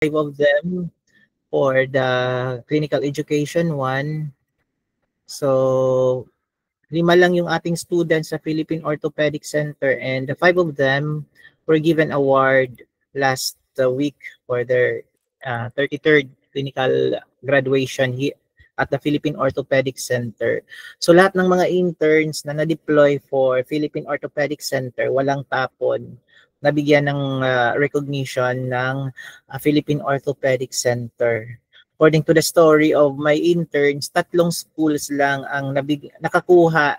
5 of them for the clinical education one. So, 5 lang yung ating students sa Philippine Orthopedic Center, and the 5 of them were given award last week for their 33rd clinical graduation at the Philippine Orthopedic Center. So lahat ng mga interns na na-deploy for Philippine Orthopedic Center, walang tapon, nabigyan ng recognition ng Philippine Orthopedic Center. According to the story of my interns, 3 schools lang ang nakakuha,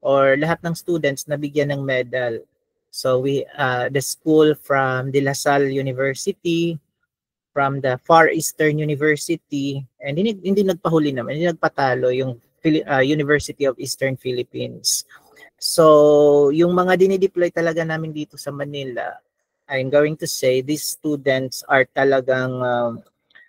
or lahat ng students nabigyan ng medal. So the school from De La Salle University, from the Far Eastern University, and hindi nagpahuli naman, hindi nagpatalo yung University of Eastern Philippines. So yung mga dinideploy talaga namin dito sa Manila, I'm going to say these students are talagang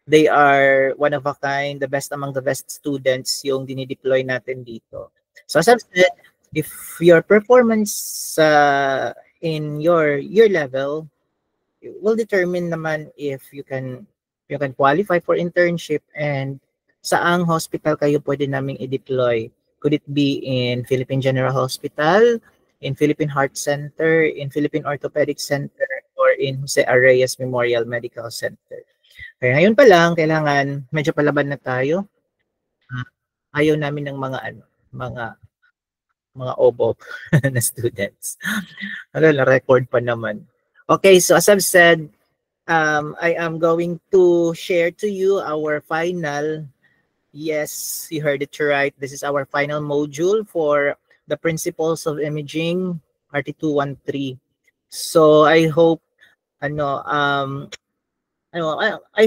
they are one of a kind, the best among the best students yung dinideploy natin dito. So as I've said, if your performance in your year level will determine naman if you can qualify for internship and saang hospital kayo pwede naming i-deploy. Could it be in Philippine General Hospital, in Philippine Heart Center, in Philippine Orthopedic Center, or in Jose Arrayas Memorial Medical Center. Kaya ngayon pa lang, kailangan medyo palaban na tayo. Ayaw namin ng mga obo na students. Record pa naman. Okay, so as I've said, I am going to share to you our final, yes, you heard it right, this is our final module for the Principles of Imaging, RT213. So I hope, I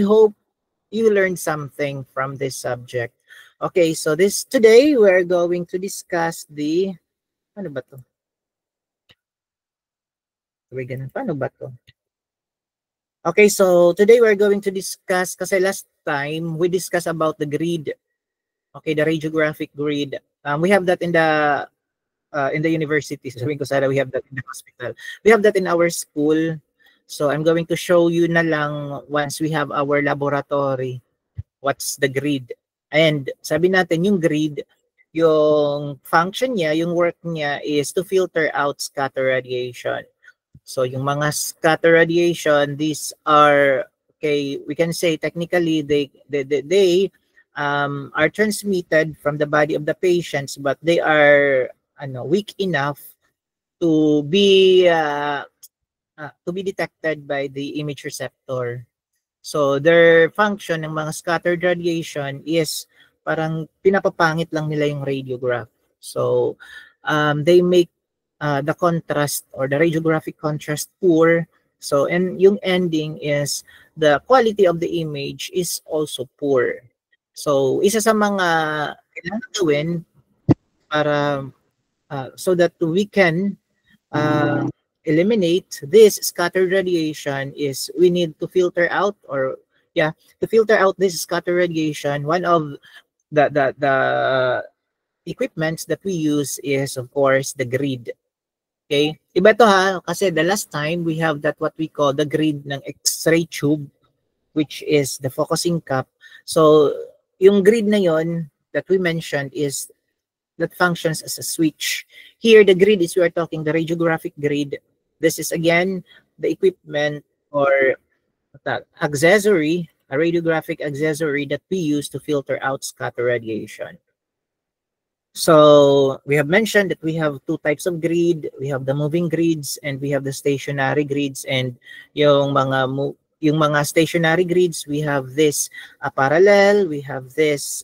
hope you learned something from this subject. Okay, so today we're going to discuss the, ano ba to? Paano ba to? Okay, so today we're going to discuss, kasi last time we discussed about the grid. Okay, the radiographic grid. We have that in the university. Sabihin ko sana, we have that in the hospital. We have that in our school. So I'm going to show you na lang once we have our laboratory what's the grid. And sabi natin yung grid, yung function niya, yung work niya is to filter out scatter radiation. So yung mga scatter radiation, these are, okay, we can say technically they are transmitted from the body of the patients, but they are weak enough to be detected by the image receptor. So their function ng mga scattered radiation is parang pinapapangit lang nila yung radiograph. So they make the contrast or the radiographic contrast poor. So and yung ending is the quality of the image is also poor. So isa sa mga kailangan gawin para so that we can eliminate this scattered radiation is we need to filter out, or to filter out this scattered radiation. One of the equipments that we use is of course the grid. Okay, iba to ha, kasi the last time we have that what we call the grid ng X-ray tube, which is the focusing cup. So yung grid na yon that we mentioned is that functions as a switch. Here the grid is, we are talking the radiographic grid. This is again the equipment or accessory, a radiographic accessory that we use to filter out scatter radiation. So we have mentioned that we have 2 types of grid. We have the moving grids and we have the stationary grids. And yung mga stationary grids, we have this parallel, we have this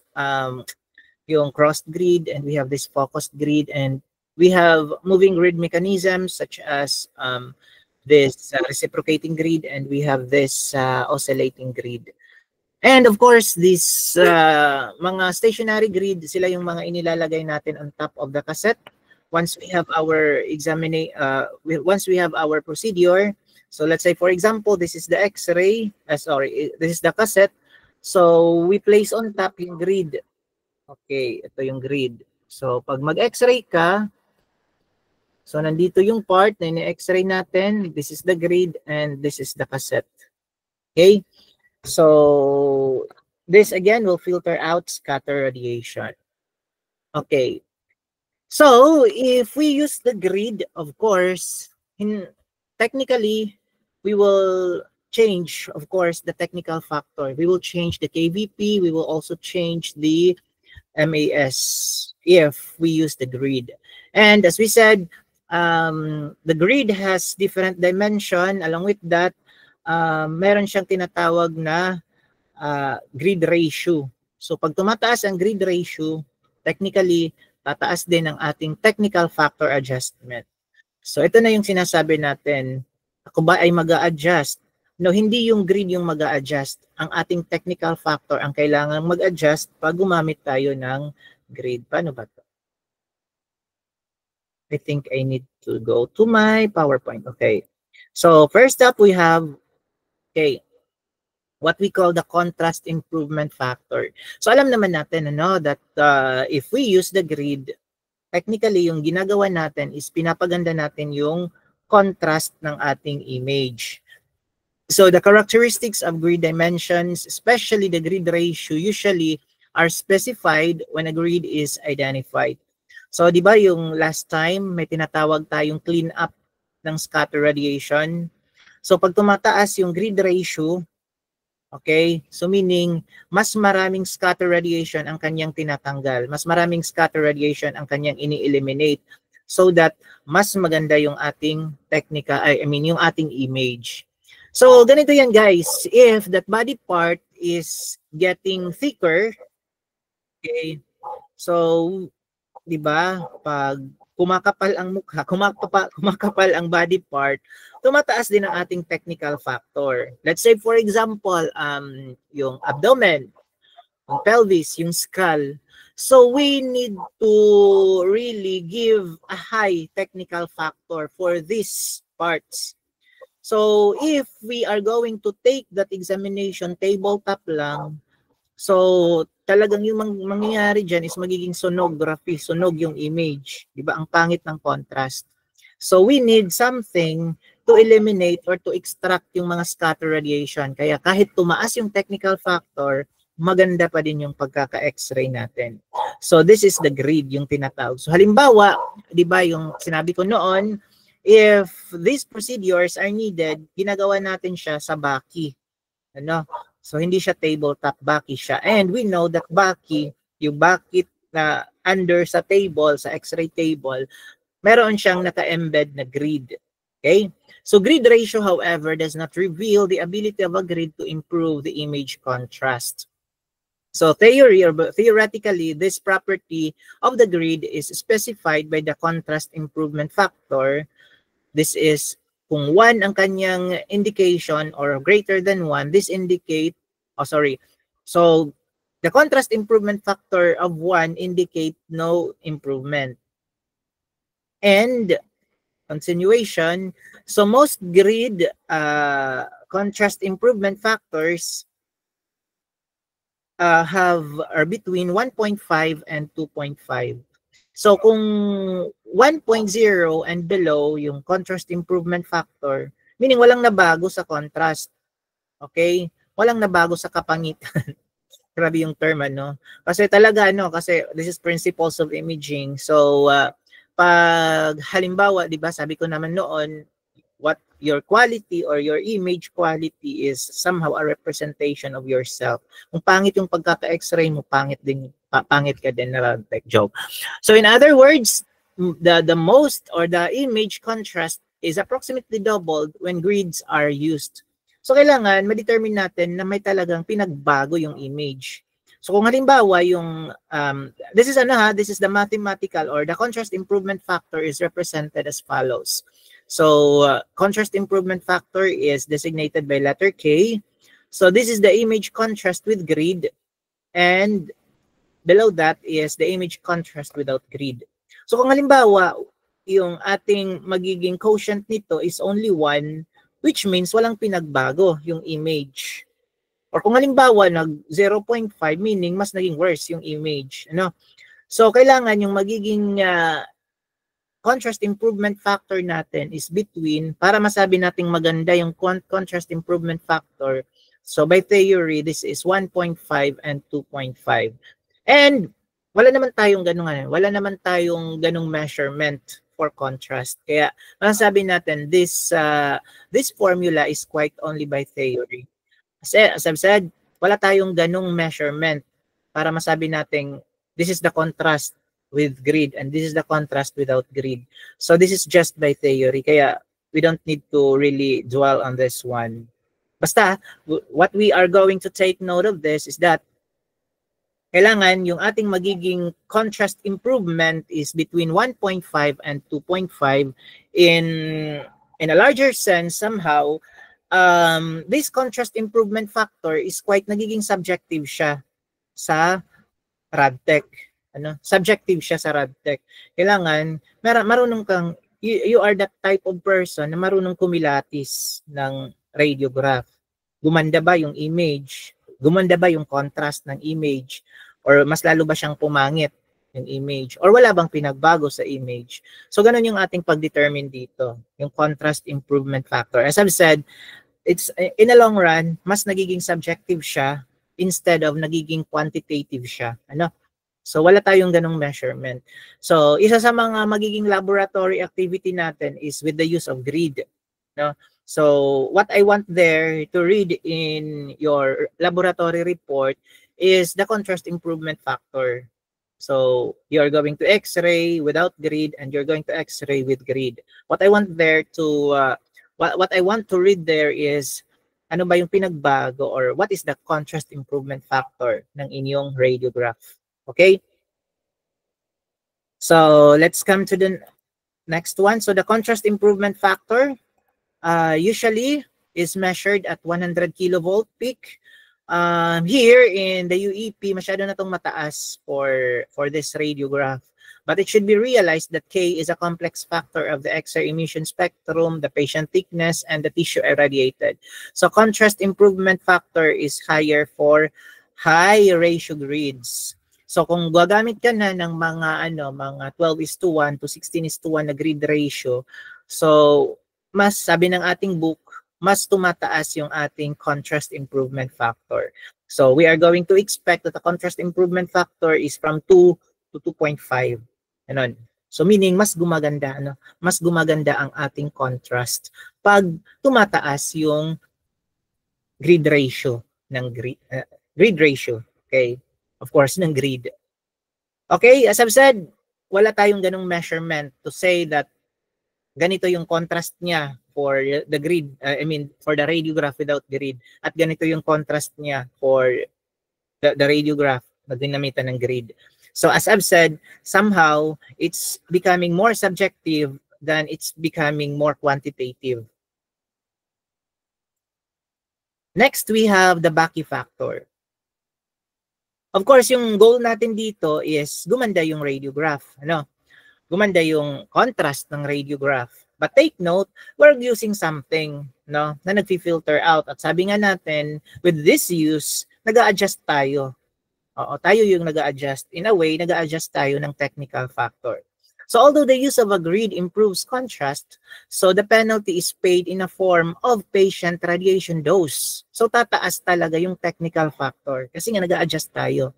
yung crossed grid, and we have this focused grid, and we have moving grid mechanisms such as this reciprocating grid, and we have this oscillating grid. And of course, this mga stationary grid, sila yung mga inilalagay natin on top of the cassette once we have our once we have our procedure. So let's say for example, this is the X-ray, this is the cassette. So we place on top yung grid. Okay, ito yung grid. So pag mag-X-ray ka, so nandito yung part na ini-X-ray natin. This is the grid and this is the cassette. Okay? So this again will filter out scatter radiation. Okay. So if we use the grid, of course, technically, we will change, of course, the technical factor. We will change the KVP. We will also change the MAS if we use the grid. And as we said, the grid has different dimension. Along with that, meron siyang tinatawag na grid ratio. So pag tumataas ang grid ratio, technically, tataas din ang ating technical factor adjustment. So ito na yung sinasabi natin, ako ba ay mag-a-adjust? No, hindi yung grid yung mag-a-adjust. Ang ating technical factor ang kailangan mag-adjust pag gumamit tayo ng grid. Paano ba ito? I think I need to go to my PowerPoint. Okay. So first up, we have, okay, what we call the contrast improvement factor. So alam naman natin that if we use the grid, technically yung ginagawa natin is pinapaganda natin yung contrast ng ating image. So the characteristics of grid dimensions, especially the grid ratio, usually are specified when a grid is identified. So di ba yung last time may tinatawag tayong clean up ng scatter radiation. So pag tumataas yung grid ratio, okay, so meaning mas maraming scatter radiation ang kanyang tinatanggal, mas maraming scatter radiation ang kanyang ini-eliminate so that mas maganda yung ating yung ating image. So ganito yan guys, if that body part is getting thicker, okay, so di ba pag kumakapal ang mukha, kumakapal ang body part, tumataas din ang ating technical factor. Let's say for example, yung abdomen, yung pelvis, yung skull. So we need to really give a high technical factor for these parts. So if we are going to take that examination tabletop lang, so talagang yung mangyayari dyan is magiging sonography, sunog yung image. Di ba? Ang pangit ng contrast. So we need something to eliminate or to extract yung mga scatter radiation. Kaya kahit tumaas yung technical factor, maganda pa din yung pagkaka-x-ray natin. So this is the grid yung tinatawag. So halimbawa, di ba yung sinabi ko noon, if these procedures are needed, ginagawa natin siya sa Baki. Ano? So hindi siya tabletop, Baki siya. And we know that Baki, yung Baki na under sa table, sa x-ray table, meron siyang naka-embed na grid. Okay? So grid ratio, however, does not reveal the ability of a grid to improve the image contrast. So theoretically, this property of the grid is specified by the contrast improvement factor. This is kung 1 ang kanyang indication or greater than 1, this indicate, so the contrast improvement factor of 1 indicate no improvement. And continuation, so most grid contrast improvement factors are between 1.5 and 2.5. So kung 1.0 and below yung contrast improvement factor, meaning walang nabago sa contrast. Okay? Walang nabago sa kapangitan. Grabe yung term, ano? Kasi talaga, kasi this is principles of imaging. So, pag halimbawa, di ba, sabi ko naman noon, what your quality or your image quality is somehow a representation of yourself. Kung pangit yung pagkaka-x-ray mo, pangit ka din, like joke. So in other words, the most or the image contrast is approximately doubled when grids are used. So kailangan ma-determine natin na may talagang pinagbago yung image. So kung halimbawa yung this is the mathematical or the contrast improvement factor is represented as follows. So contrast improvement factor is designated by letter K. So this is the image contrast with grid, and below that is the image contrast without grid. So kung halimbawa yung ating magiging quotient nito is only 1, which means walang pinagbago yung image. Or kung halimbawa nag 0.5, meaning mas naging worse yung image. So kailangan yung magiging contrast improvement factor natin is between, para masabi nating maganda yung contrast improvement factor, So by theory, this is 1.5 and 2.5. And wala naman tayong ganung measurement for contrast. Kaya masasabi natin this formula is quite only by theory. Kasi as I've said, wala tayong ganung measurement para masabi natin this is the contrast with grid and this is the contrast without grid. So this is just by theory. Kaya we don't need to really dwell on this one. Basta, what we are going to take note of this is that kailangan yung ating magiging contrast improvement is between 1.5 and 2.5. In a larger sense, somehow, this contrast improvement factor is quite nagiging subjective siya sa RadTech. Subjective siya sa RadTech. Kailangan, marunong kang, you are that type of person na marunong kumilatis ng radiograph. Gumanda ba yung image? Gumanda ba yung contrast ng image? Or mas lalo ba siyang pumangit yung image? Or wala bang pinagbago sa image? So, ganun yung ating pag-determine dito, yung contrast improvement factor. As I've said, it's in the long run, mas nagiging subjective siya instead of nagiging quantitative siya. So, wala tayong ganung measurement. So, isa sa mga magiging laboratory activity natin is with the use of grid. So, what I want there to read in your laboratory report is the contrast improvement factor. So, you're going to X-ray without grid and you're going to X-ray with grid. What I want there to what I want to read there is ano ba yung pinagbago or what is the contrast improvement factor ng inyong radiograph. Okay? So, let's come to the next one. So, the contrast improvement factor usually is measured at 100 kilovolt peak. Here in the UEP, masyado na itong mataas for this radiograph. But it should be realized that K is a complex factor of the X-ray emission spectrum, the patient thickness, and the tissue irradiated. So contrast improvement factor is higher for high ratio grids. So kung gagamit ka na ng mga 12:1 to 16:1 na grid ratio, so mas sabi ng ating book, mas tumataas yung ating contrast improvement factor. So we are going to expect that the contrast improvement factor is from 2 to 2.5. Ganon. So meaning mas gumaganda ang ating contrast pag tumataas yung grid ratio ng grid ratio, okay? Of course, ng grid. Okay, as I've said, wala tayong ganung measurement to say that ganito yung contrast niya for the grid, for the radiograph without grid, at ganito yung contrast niya for the radiograph na ginamitan ng grid. So as I've said, somehow it's becoming more subjective than it's becoming more quantitative. Next, we have the Bakke factor. Of course, yung goal natin dito is gumanda yung radiograph. Gumanda yung contrast ng radiograph. But take note, we're using something na nag-filter out. At sabi nga natin, with this use, nag-a-adjust tayo. Tayo yung nag-a-adjust. In a way, nag-a-adjust tayo ng technical factor. So although the use of a grid improves contrast, so the penalty is paid in a form of patient radiation dose. So tataas talaga yung technical factor kasi nga nag-a-adjust tayo.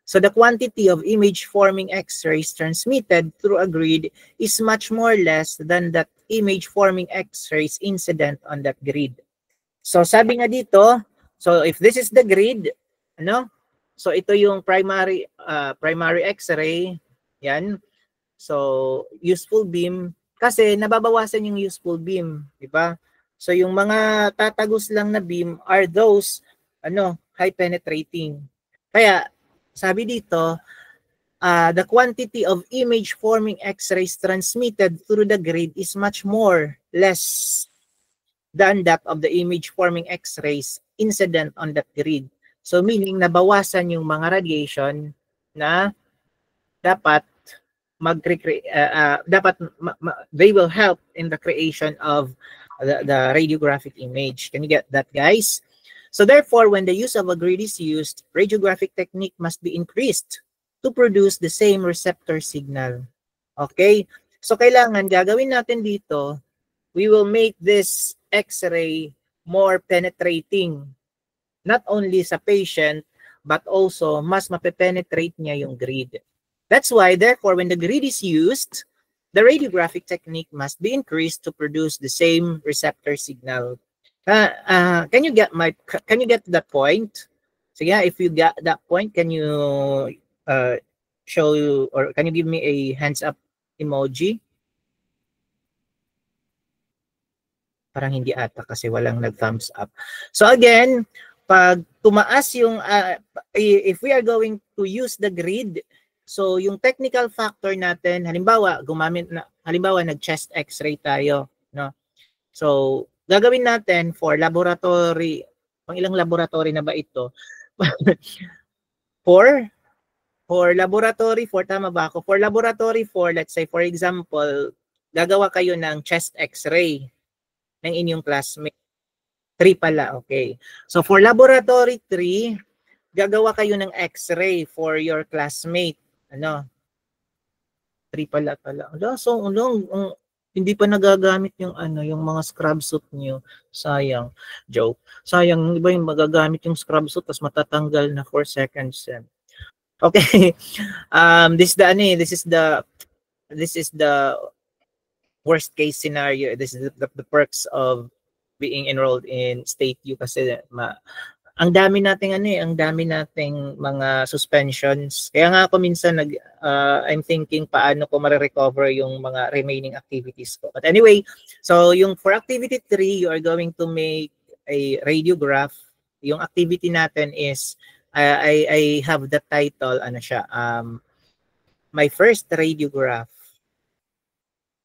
So the quantity of image-forming X-rays transmitted through a grid is much more less than that image-forming X-rays incident on that grid. So sabi nga dito, so if this is the grid, so ito yung primary X-ray, yan. So useful beam, kasi nababawasan yung useful beam, di ba? So yung mga tatagos lang na beam are those high penetrating. Kaya sabi dito, the quantity of image-forming X-rays transmitted through the grid is much more less than that of the image-forming X-rays incident on that grid. So meaning, nabawasan yung mga radiation na dapat they will help in the creation of the radiographic image. Can you get that, guys? So therefore, when the use of a grid is used, radiographic technique must be increased to produce the same receptor signal. Okay? So kailangan gagawin natin dito, we will make this X-ray more penetrating. not only sa patient, but also mas mapepenetrate niya yung grid. That's why, therefore, when the grid is used, the radiographic technique must be increased to produce the same receptor signal. Can you get that point? So yeah, if you get that point, can you show you, or can you give me a hands up emoji? Parang hindi ata kasi walang nag-thumbs up. So again, pag tumaas yung, if we are going to use the grid, so yung technical factor natin, halimbawa, nag-chest x-ray tayo, no? So, gagawin natin for laboratory, pang ilang laboratory na ba ito? for laboratory, tama ba ako? For laboratory 4, let's say, for example, gagawa kayo ng chest x-ray ng inyong classmate. 3 pala, okay. So for laboratory 3, gagawa kayo ng x-ray for your classmate. Ano? 3 pala. So, hindi pa nagagamit yung yung mga scrub suit niyo. Sayang. Joke. Sayang, di ba yung magagamit yung scrub suit tapos matatanggal na 4 seconds. Okay. This is the worst case scenario. This is the perks of being enrolled in State U kasi ang dami nating mga suspensions. Kaya nga ako minsan I'm thinking paano ko ma-recover yung mga remaining activities ko. But anyway, so yung for activity 3, you are going to make a radiograph. Yung activity natin is I have the title, my first radiograph.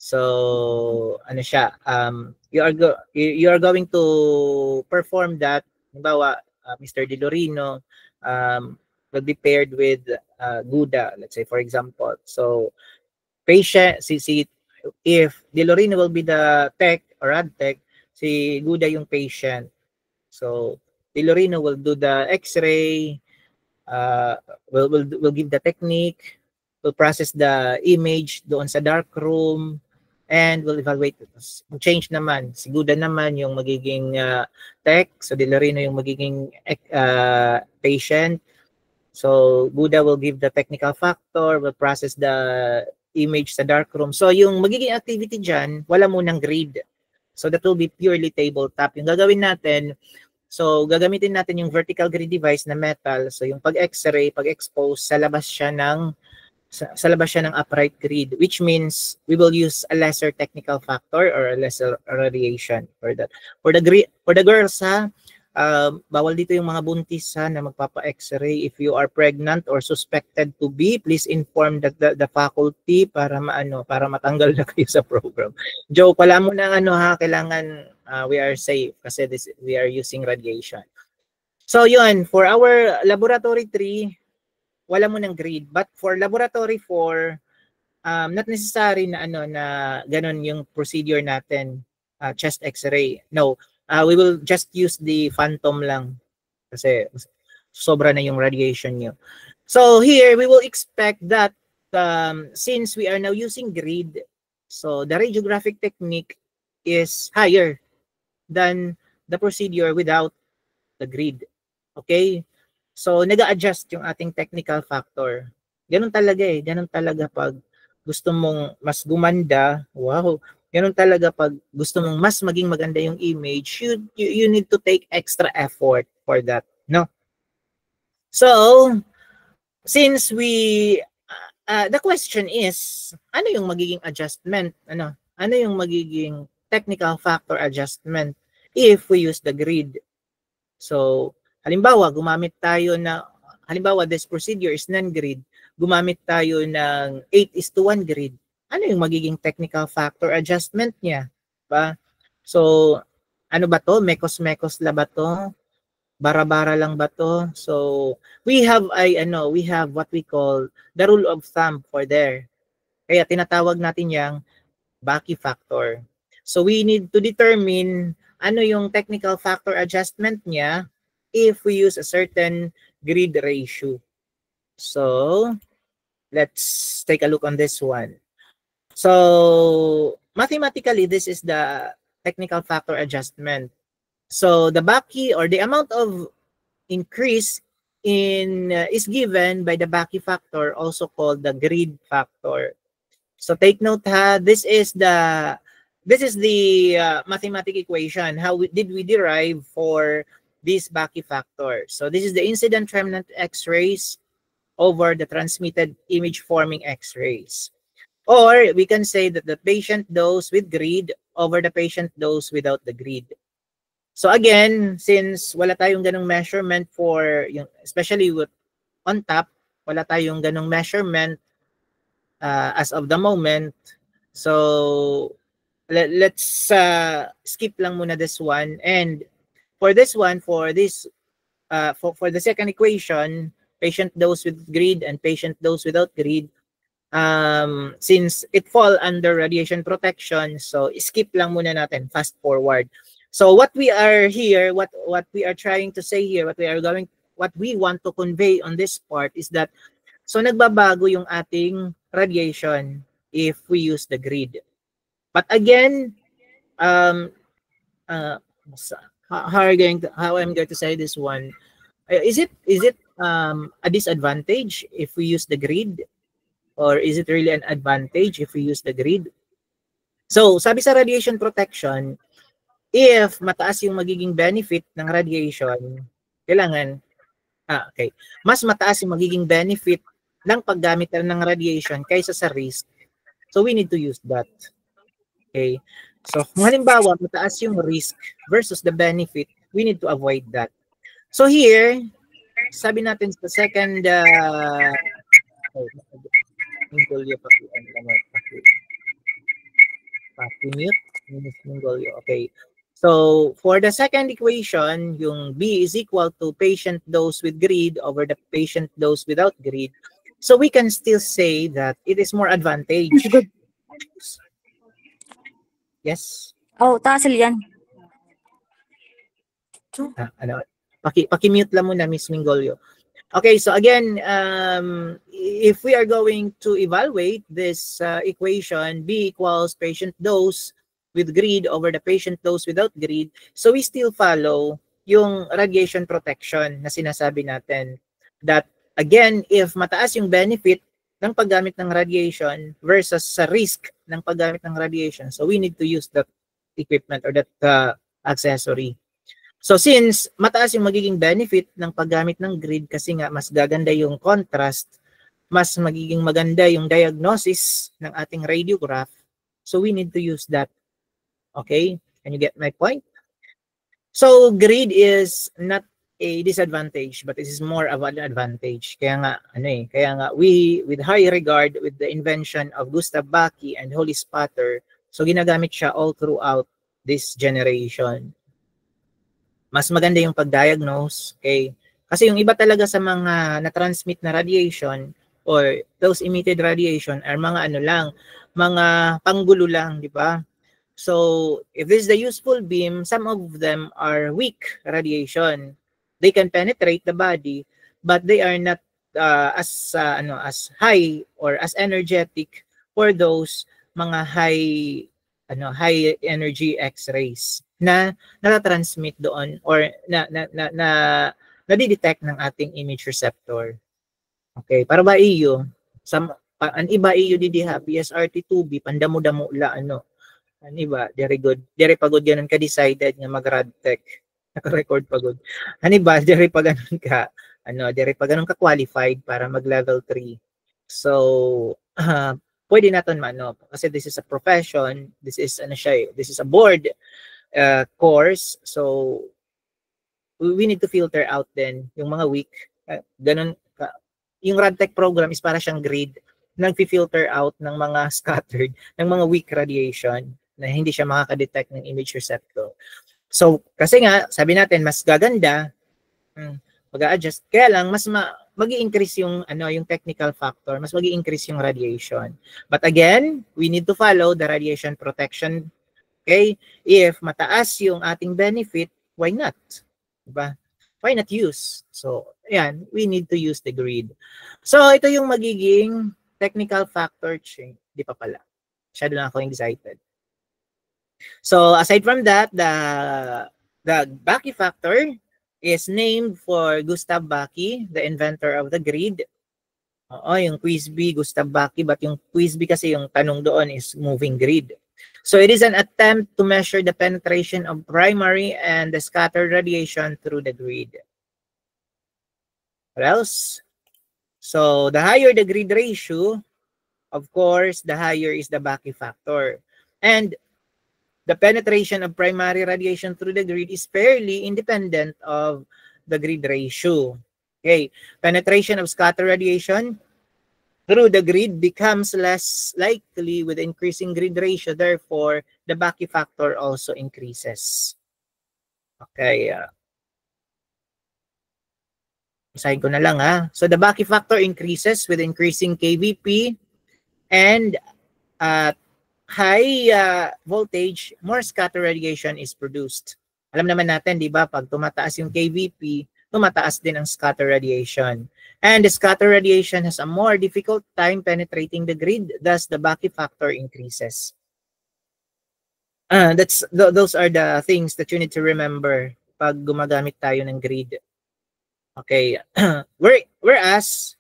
So you are going to perform that. Halimbawa, Mr. De Lorino will be paired with Guda, let's say, for example. So patient, if De Lorino will be the tech or rad tech, si Guda yung patient. So De Lorino will do the x-ray, will give the technique, will process the image doon sa dark room, and will evaluate it. Change naman, si Guda naman yung magiging tech, so De Lorino yung magiging patient. So Guda will give the technical factor, will process the image sa dark room. So yung magiging activity dyan, wala munang grid. So that will be purely tabletop. Yung gagawin natin, so gagamitin natin yung vertical grid device na metal. So yung pag-x-ray, pag-expose, sa labas siya ng upright grid, which means we will use a lesser technical factor or a lesser radiation for that. For the girls, bawal dito yung mga buntis na magpapa-x-ray. If you are pregnant or suspected to be, please inform the faculty para matanggal na kayo sa program. Joe, pala mo na kailangan we are safe kasi we are using radiation. So yun, for our laboratory 3, wala mo ng grid. But for laboratory 4, not necessary na na ganun yung procedure natin, chest x-ray. No, we will just use the phantom lang kasi sobra na yung radiation nyo. So here, we will expect that since we are now using grid, so the radiographic technique is higher than the procedure without the grid. Okay? So, nag-a-adjust yung ating technical factor. Ganun talaga pag gusto mong mas gumanda, wow, ganun talaga pag gusto mong mas maging maganda yung image, you need to take extra effort for that, no? So, since the question is, ano yung magiging adjustment? Ano yung magiging technical factor adjustment if we use the grid? So, halimbawa, this procedure is non-grid, gumamit tayo ng 8:1 grid. Ano yung magiging technical factor adjustment niya? Ba? So, ano ba to? Mekos-mekos la ba to? Bara-bara lang ba to? So, we have what we call the rule of thumb for there. Kaya tinatawag natin yang Bakke factor. So, we need to determine ano yung technical factor adjustment niya if we use a certain grid ratio. So, let's take a look on this one. So, mathematically, this is the technical factor adjustment. So, the Bakke or the amount of increase is given by the Bakke factor, also called the greed factor. So take note ha, this is the mathematical equation. How did we derive for this Bakke factor? So this is the incident remnant X-rays over the transmitted image forming X-rays. Or we can say that the patient dose with greed over the patient dose without the greed. So again, since wala tayong ganong measurement for yung, especially with on top, wala tayong ganong measurement as of the moment. So let's skip lang muna this one. And for this one, for this for the second equation, patient dose with greed and patient dose without greed, since it fall under radiation protection, so skip lang muna natin, fast forward. So what we are here, what we are trying to say here, what we want to convey on this part is that, so nagbabago yung ating radiation if we use the grid. But again, how I'm going to say this one, is it a disadvantage if we use the grid? Or is it really an advantage if we use the grid? So, sabi sa radiation protection, if mataas yung magiging benefit ng radiation, kailangan, mas mataas yung magiging benefit ng paggamit ng radiation kaysa sa risk. So, we need to use that. Okay? So, kung halimbawa, mataas yung risk versus the benefit, we need to avoid that. So, here, sabi natin sa second, okay. So, for the second equation, yung B is equal to patient dose with greed over the patient dose without greed. So, we can still say that it is more advantage. Good. Yes? Oh, tasil yan. Paki-mute lang muna, Miss Mingolio. Okay, so again, if we are going to evaluate this equation, B equals patient dose with greed over the patient dose without greed, so we still follow yung radiation protection na sinasabi natin. That, again, if mataas yung benefit ng paggamit ng radiation versus sa risk ng paggamit ng radiation, so we need to use that equipment or that accessory. So since mataas yung magiging benefit ng paggamit ng grid kasi nga mas gaganda yung contrast, mas magiging maganda yung diagnosis ng ating radiograph, so we need to use that. Okay? Can you get my point? So grid is not a disadvantage, but it is more of an advantage. Kaya nga we, with high regard with the invention of Gustav Bakke and Holy Spatter, so ginagamit siya all throughout this generation. Mas maganda yung pag-diagnose, okay? Kasi yung iba talaga sa mga na-transmit na radiation or those emitted radiation are mga mga panggulo lang, di ba? So, if this is the useful beam, some of them are weak radiation. They can penetrate the body, but they are not as high or as energetic for those mga high energy X-rays na natatransmit doon or nadidetect ng ating image receptor. Okay, para ba iyo? An iba iyo didiha, PSRT2B, pandamo-damo la, an iba, very good. Very pagod ganun ka decided nga mag-radtech. Naka-record pagod. An iba, very pa ganun ka, very pa ganun ka qualified para mag-level 3. So, pwede natin kasi this is a profession, this is a board course, so we need to filter out then yung mga weak, ganun yung RadTech program is para siyang grade, nag-filter out ng mga scattered, ng mga weak radiation na hindi siya makaka-detect ng image receptor. So kasi nga sabi natin mas gaganda, mag-a-adjust, kaya lang mas magi-increase yung yung technical factor, mas magi-increase yung radiation. But again, we need to follow the radiation protection. Okay? If mataas yung ating benefit, why not? Diba? Why not use? So, ayan, we need to use the grid. So, ito yung magiging technical factor change. Di pa pala. Masyado lang ako excited. So, aside from that, the Bakke factor, is named for Gustav Backe, the inventor of the grid. Oo, yung Quiz-B, Gustav Backe, but yung Quiz-B kasi yung tanong doon is moving grid. So it is an attempt to measure the penetration of primary and the scattered radiation through the grid. What else? So the higher the grid ratio, of course, the higher is the Backe factor. And the penetration of primary radiation through the grid is fairly independent of the grid ratio. Okay, penetration of scattered radiation through the grid becomes less likely with increasing grid ratio. Therefore, the Backe factor also increases. Okay. Basahin ko na lang ha. So, the Backe factor increases with increasing KVP and at high voltage, more scatter radiation is produced. Alam naman natin, di ba, pag tumataas yung KVP, tumataas din ang scatter radiation. And the scatter radiation has a more difficult time penetrating the grid, thus the Backe factor increases. Those are the things that you need to remember pag gumagamit tayo ng grid. Okay, whereas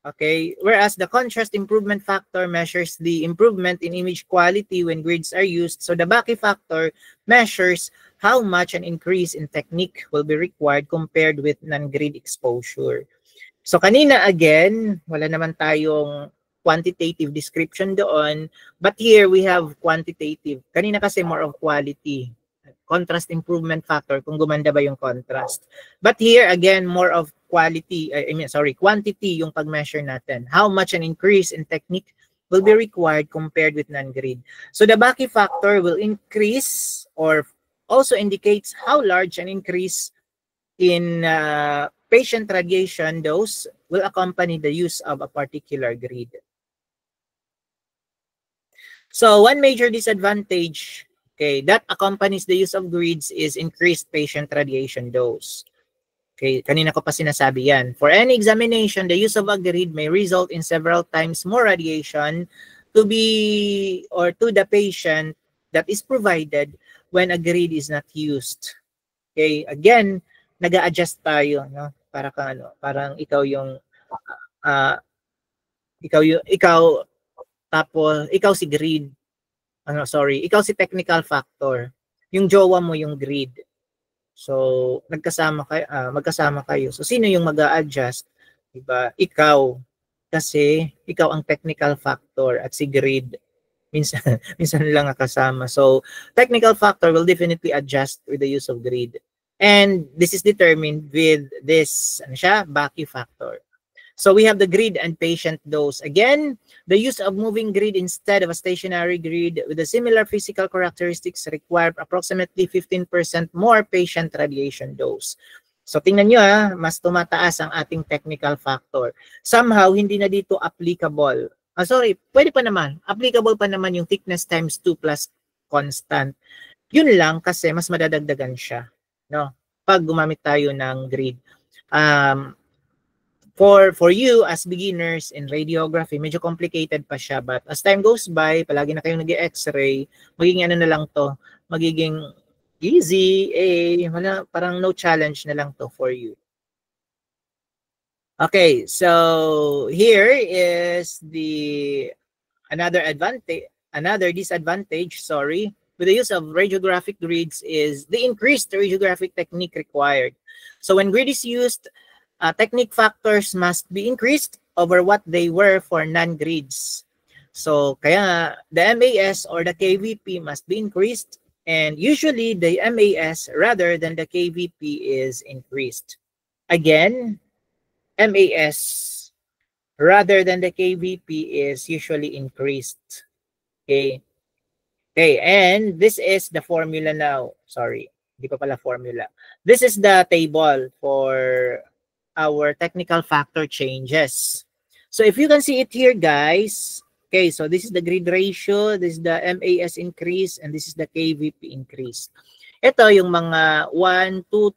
the contrast improvement factor measures the improvement in image quality when grids are used. So the Backe factor measures how much an increase in technique will be required compared with non-grid exposure. So kanina again, wala naman tayong quantitative description doon, but here we have quantitative. Kanina kasi more of quality. Contrast improvement factor, kung gumanda ba yung contrast. But here, again, more of quantity yung pag-measure natin. How much an increase in technique will be required compared with non-grid. So the Backe factor will increase or also indicates how large an increase in patient radiation dose will accompany the use of a particular grid. So one major disadvantage that accompanies the use of grids is increased patient radiation dose. Okay, kanina ko pa sinasabi yan. For any examination, the use of a grid may result in several times more radiation to the patient that is provided when a grid is not used. Okay, again, nag-a-adjust tayo, no? Parang ikaw si grid. Ikaw si technical factor. Yung jowa mo yung grid. So, magkasama kayo. So, sino yung mag-a-adjust? Diba? Ikaw. Kasi, ikaw ang technical factor at si grid. Minsan lang kasama. So, technical factor will definitely adjust with the use of grid. And this is determined with this, Backe factor. So we have the grid and patient dose. Again, the use of moving grid instead of a stationary grid with the similar physical characteristics require approximately 15% more patient radiation dose. So tingnan nyo mas tumataas ang ating technical factor. Somehow, hindi na dito applicable. Pwede pa naman. Applicable pa naman yung thickness times 2 plus constant. Yun lang kasi mas madadagdagan siya. No? Pag gumamit tayo ng grid. For you as beginners in radiography, medyo complicated pa siya. But as time goes by, palagi na kayong nag-x-ray, magiging na lang to, magiging easy, parang no challenge na lang to for you. Okay, so here is another disadvantage, with the use of radiographic grids is the increased radiographic technique required. So when grid is used, technique factors must be increased over what they were for non-grids. So, kaya the MAS or the KVP must be increased, and usually the MAS rather than the KVP is increased. Again, MAS rather than the KVP is usually increased. Okay, and this is the formula now. Sorry, hindi pa pala formula. This is the table for our technical factor changes. So if you can see it here, guys, so this is the grid ratio, this is the MAS increase, and this is the KVP increase. Ito yung mga 1, 2,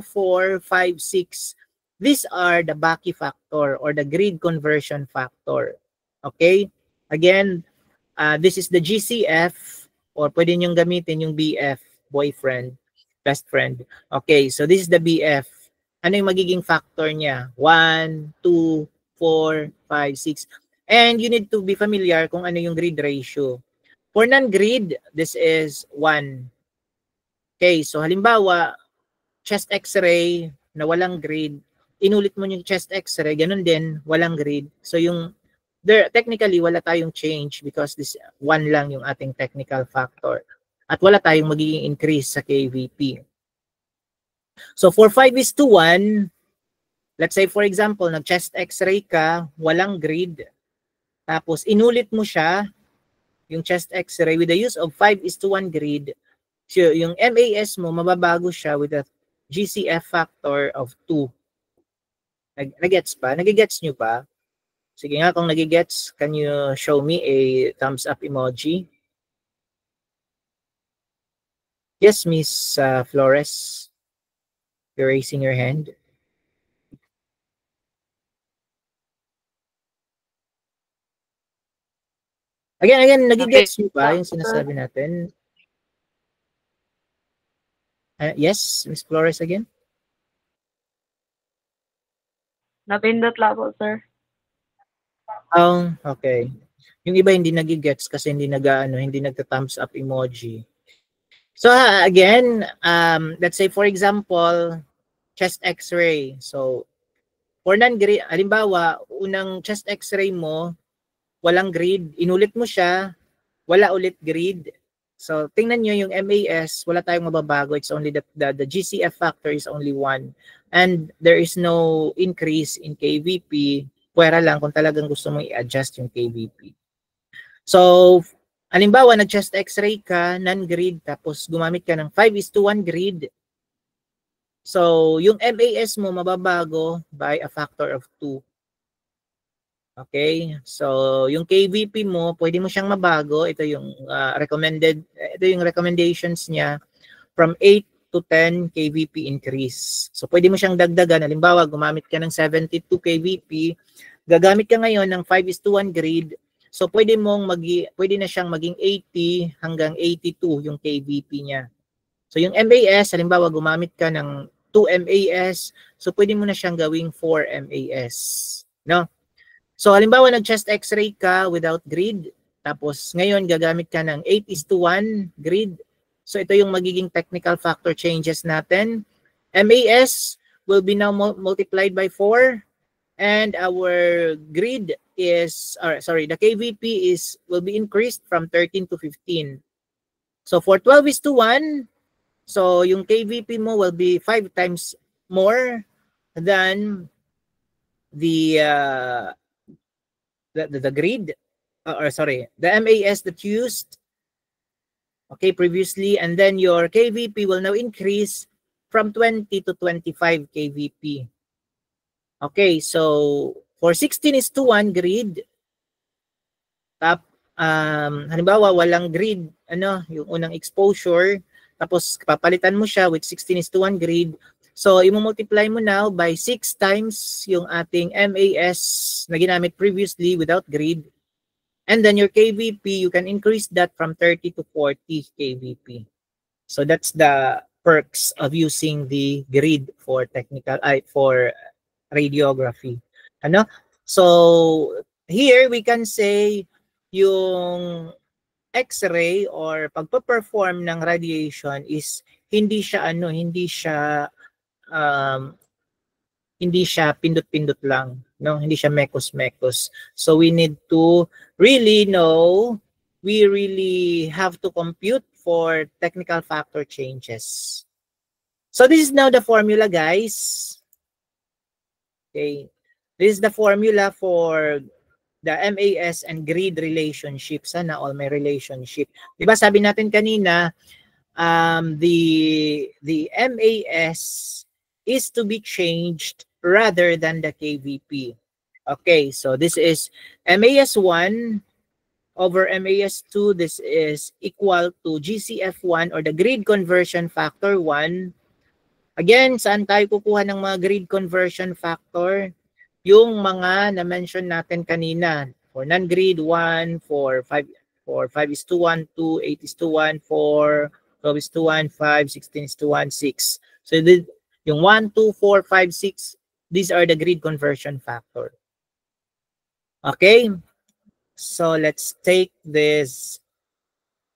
4, 5, 6. These are the Backe factor or the grid conversion factor. Okay? Again, this is the GCF or pwede nyong gamitin yung BF, boyfriend. Best friend. Okay, so this is the BF. Ano yung magiging factor niya? 1, 2, 4, 5, 6. And you need to be familiar kung ano yung grid ratio. For non-grid, this is 1. Okay, so halimbawa, chest x-ray na walang grid, inulit mo yung chest x-ray, ganun din, walang grid. So yung, there, technically, wala tayong change because this 1 lang yung ating technical factor. At wala tayong magiging increase sa KVP. So for 5:1, let's say for example, nag-chest x-ray ka, walang grid, tapos inulit mo siya, yung chest x-ray with the use of 5:1 grid, so yung MAS mo, mababago siya with a GCF factor of 2. Nagigets pa? Nagigets nyo pa? Sige nga, kung nagigets, can you show me a thumbs up emoji? Yes, Miss Flores. You're raising your hand. Again, nagigets nyo ba yung sinasabi natin? Yes, Miss Flores again? Napindot lang po, sir. Okay. Yung iba hindi nagigets kasi hindi hindi nagta-thumbs up emoji. So again, let's say for example, chest x-ray. So for non-grid, halimbawa, unang chest x-ray mo, walang grid, inulit mo siya, wala ulit grid. So tingnan nyo yung MAS, wala tayong mababago. It's only the GCF factor is only 1. And there is no increase in KVP. Pwera lang kung talagang gusto mong i-adjust yung KVP. So, halimbawa, nag-chest x-ray ka, non-grid, tapos gumamit ka ng 5:1 grid. So, yung MAS mo mababago by a factor of 2. Okay? So, yung KVP mo, pwede mo siyang mabago. Ito yung recommendations niya from 8 to 10 KVP increase. So, pwede mo siyang dagdagan. Halimbawa, gumamit ka ng 72 KVP, gagamit ka ngayon ng 5:1 grid. So, pwede na siyang maging 80 hanggang 82 yung KVP niya. So, yung MAS, halimbawa, gumamit ka ng 2 MAS, so pwede mo na siyang gawing 4 MAS. No? So, halimbawa, nag-chest x-ray ka without grid, tapos ngayon, gagamit ka ng 8:1 grid. So, ito yung magiging technical factor changes natin. MAS will be now multiplied by 4, and our grid is, the KVP will be increased from 13 to 15. So, for 12:1, so yung KVP mo will be 5 times more than the grid, the MAS that you used, okay, previously, and then your KVP will now increase from 20 to 25 KVP. Okay, so for 16:1 grid, halimbawa walang grid, yung unang exposure, tapos papalitan mo siya with 16:1 grid. So, i-multiply mo now by 6 times yung ating MAS na ginamit previously without grid. And then your KVP, you can increase that from 30 to 40 KVP. So, that's the perks of using the grid for for radiography. So, here we can say yung X-ray or pagpa-perform ng radiation is hindi siya pindot-pindot lang, no? Hindi siya mekos-mekos. So we need to really know, we really have to compute for technical factor changes. So this is now the formula, guys. Okay. This is the formula for the MAS and grid relationship. Sana all may relationship. Diba sabi natin kanina, the MAS is to be changed rather than the KVP. Okay, so this is MAS1 over MAS2. This is equal to GCF1 or the grid conversion factor 1. Again, saan tayo kukuha ng mga grid conversion factor? Yung mga na-mention natin kanina. For non-grid, 1, for 5:1, 2, 8:1, 4, 12 is to 1, 5, 16 is to 1, 6. So yung 1, 2, 4, 5, 6, these are the grid conversion factor. Okay? So let's take this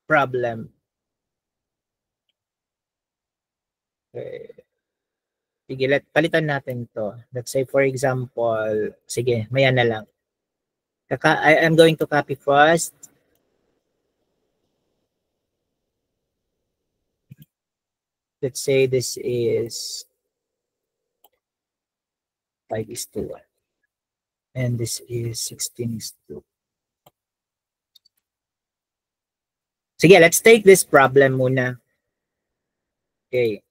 problem. Okay. Sige, palitan natin to. Let's say for example, sige, maya na lang. I am going to copy first. Let's say this is 5 is to 1. And this is 16 is to 2. Sige, let's take this problem muna. Okay.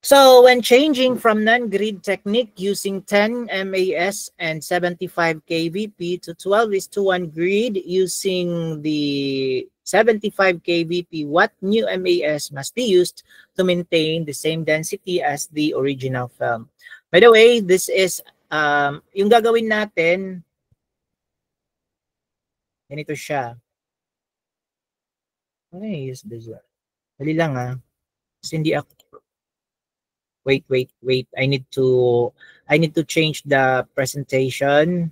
So when changing from non-grid technique using 10 MAS and 75 kVp to 12 is to 1 grid using the 75 kVp, what new MAS must be used to maintain the same density as the original film? By the way, this is yung gagawin natin, ganito siya. Okay, use this one. Dali lang kasi hindi ako wait. I need to change the presentation.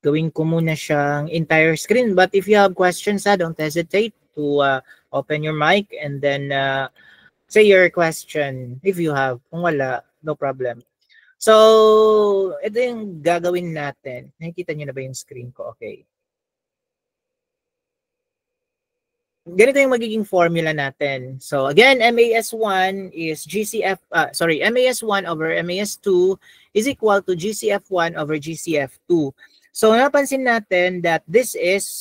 Gawin ko muna siyang entire screen. But if you have questions, don't hesitate to open your mic and then say your question if you have. Kung wala, no problem. So, ito yung gagawin natin. Nakikita niyo na ba yung screen ko? Okay. Ganito yung magiging formula natin. So again, MAS1 is MAS1 over MAS2 is equal to GCF1 over GCF2. So napansin natin that this is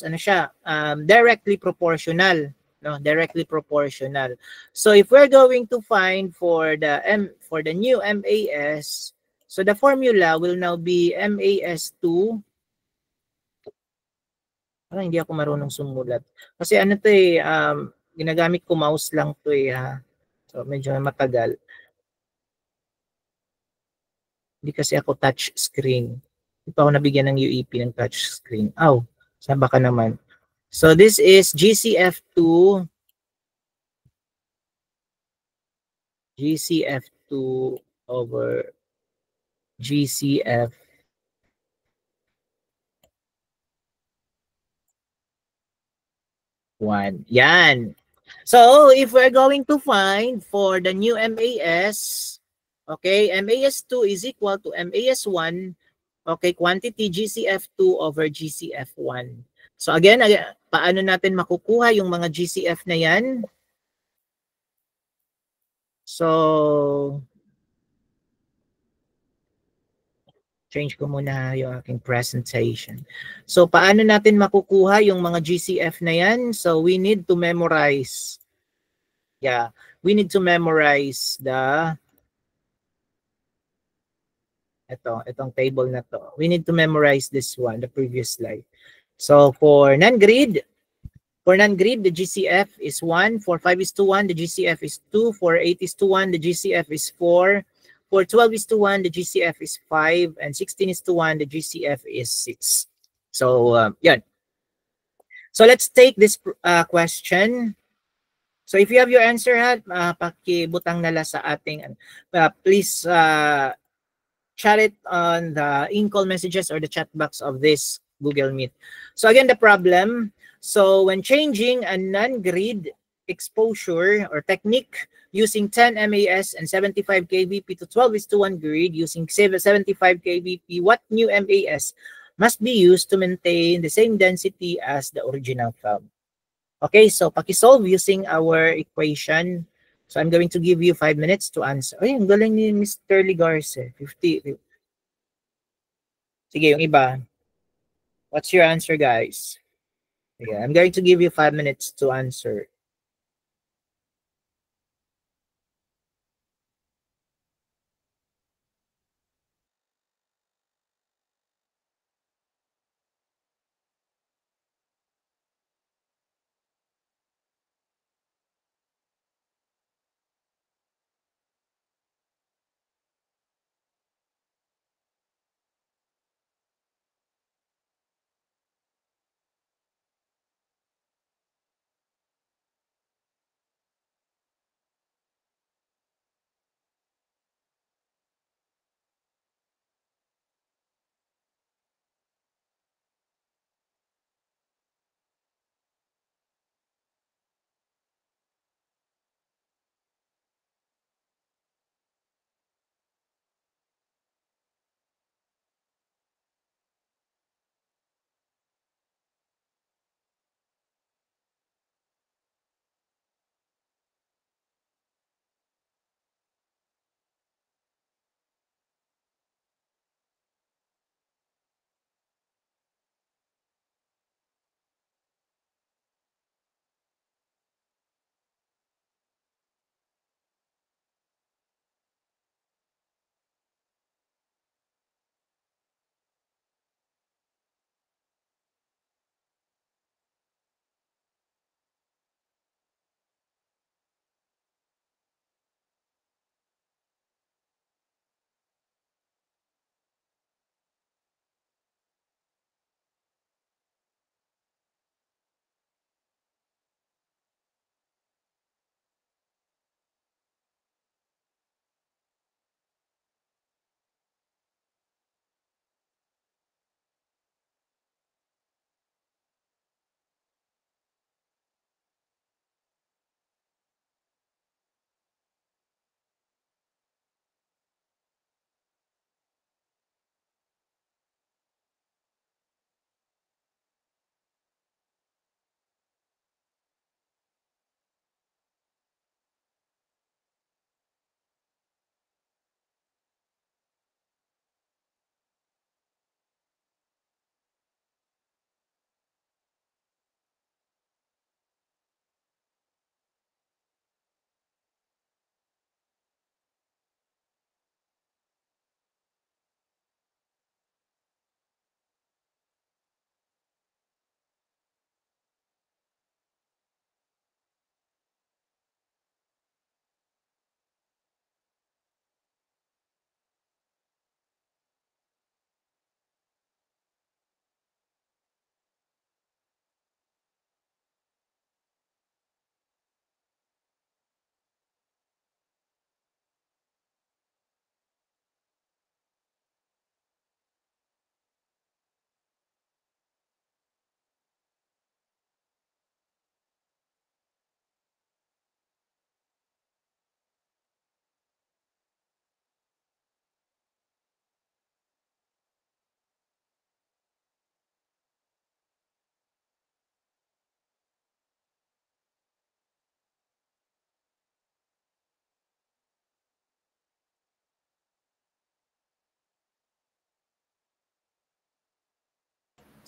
directly proportional, no? Directly proportional. So if we're going to find for the new MAS, so the formula will now be MAS2. Parang hindi ako marunong sumulat. Kasi ginagamit ko mouse lang to ha. So medyo matagal. Hindi kasi ako touch screen. Hindi pa ako nabigyan ng UEP ng touch screen. Saan ba ka naman? So this is GCF2 over GCF 1. Yan. So, if we're going to find for the new MAS, okay, MAS2 is equal to MAS1, okay, quantity GCF2 over GCF1. So, again, paano natin makukuha yung mga GCF na yan? So, change ko muna yung aking presentation. So, paano natin makukuha yung mga GCF na yan? So, we need to memorize. Yeah, we need to memorize itong table na to. We need to memorize this one, the previous slide. So, for non-grid, the GCF is 1. For 5 is to 1, the GCF is 2. For 8 is to 1, the GCF is 4. For 12 is to 1, the GCF is 5. And 16 is to 1, the GCF is 6. So, yan. So, let's take this question. So, if you have your answer, pakibutang nala sa ating, please chat it on the in-call messages or the chat box of this Google Meet. So, again, the problem. So, when changing a non-grid exposure or technique using 10 MAS and 75 kVp to 12 is to 1 grid using 75 kVp, what new MAS must be used to maintain the same density as the original film? Okay, so paki-solve using our equation. So I'm going to give you 5 minutes to answer. Ay, ang galing ni Mr. Ligarce. 50. Sige, yung iba. What's your answer, guys? Okay, I'm going to give you 5 minutes to answer.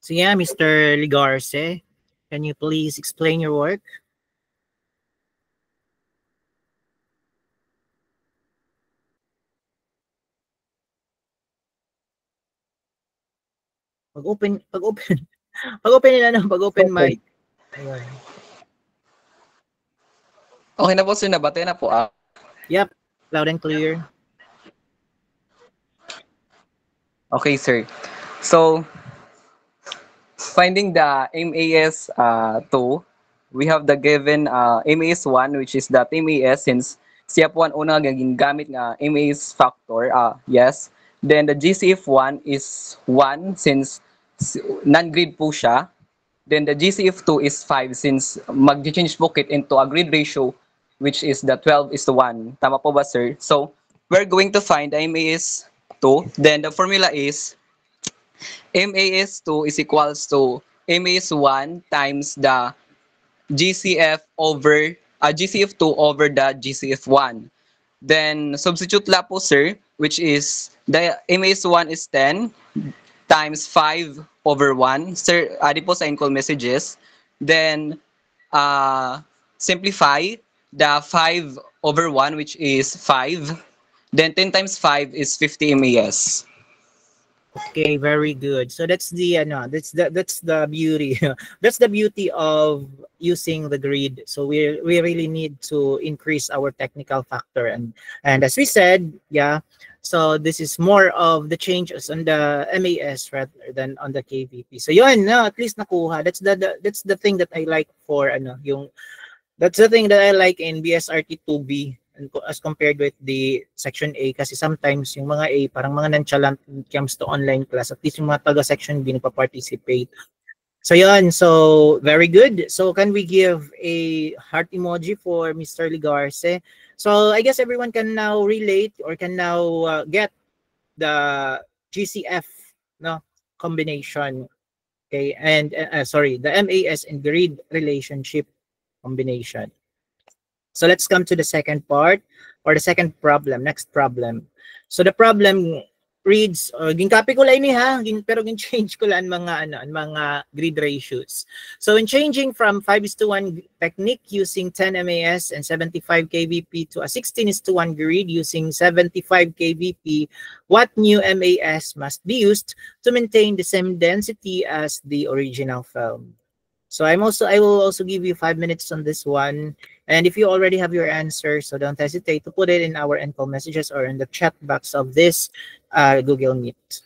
So yeah, Mr. Ligarce, can you please explain your work? Pag-open, pag-open nila ng pag-open Okay. mic. Ayun. Okay na po, sir. Nabate na po. Yep, loud and clear. Okay, sir. So, finding the MAS 2, we have the given MAS 1, which is the MAS since siya po ang una gaging gamit nga MAS factor. Yes. Then the GCF 1 is 1 since non-grid po siya. Then the GCF 2 is 5 since mag-change po it into a grid ratio which is the 12 is to 1. Tama po ba, sir? So, we're going to find the MAS 2. Then the formula is MAS2 is equals to MAS1 times the GCF2 over the GCF1. Then substitute la po, sir, which is the MAS1 is 10 times 5 over 1. Sir, adi po sa in-call messages. Then simplify the 5 over 1 which is 5. Then 10 times 5 is 50 MAS. Okay, very good. So that's the beauty. That's the beauty of using the grid. So we really need to increase our technical factor, and as we said, yeah. So this is more of the changes on the MAS rather than on the KVP. So yun, no, at least nakuha. That's the thing that I like for yung that's the thing that I like in BSRT 2B as compared with the section A, kasi sometimes yung mga A parang mga nonchalant when it comes to online class, at least yung mga taga section B nagpa-participate. So yun, so very good. So can we give a heart emoji for Mr. Ligarce? So I guess everyone can now relate or can now get the GCF, no, combination. Okay, and sorry, the MAS and grid relationship combination. So let's come to the second part or the second problem, next problem. So the problem reads, gincopy ko lang ini ha, pero gin-change ko lang ang mga grid ratios. So in changing from 5:1 technique using 10 MAS and 75 kVp to a 16:1 grid using 75 kVp, what new MAS must be used to maintain the same density as the original film? So I will also give you 5 minutes on this one. And if you already have your answer, so don't hesitate to put it in our info messages or in the chat box of this Google Meet.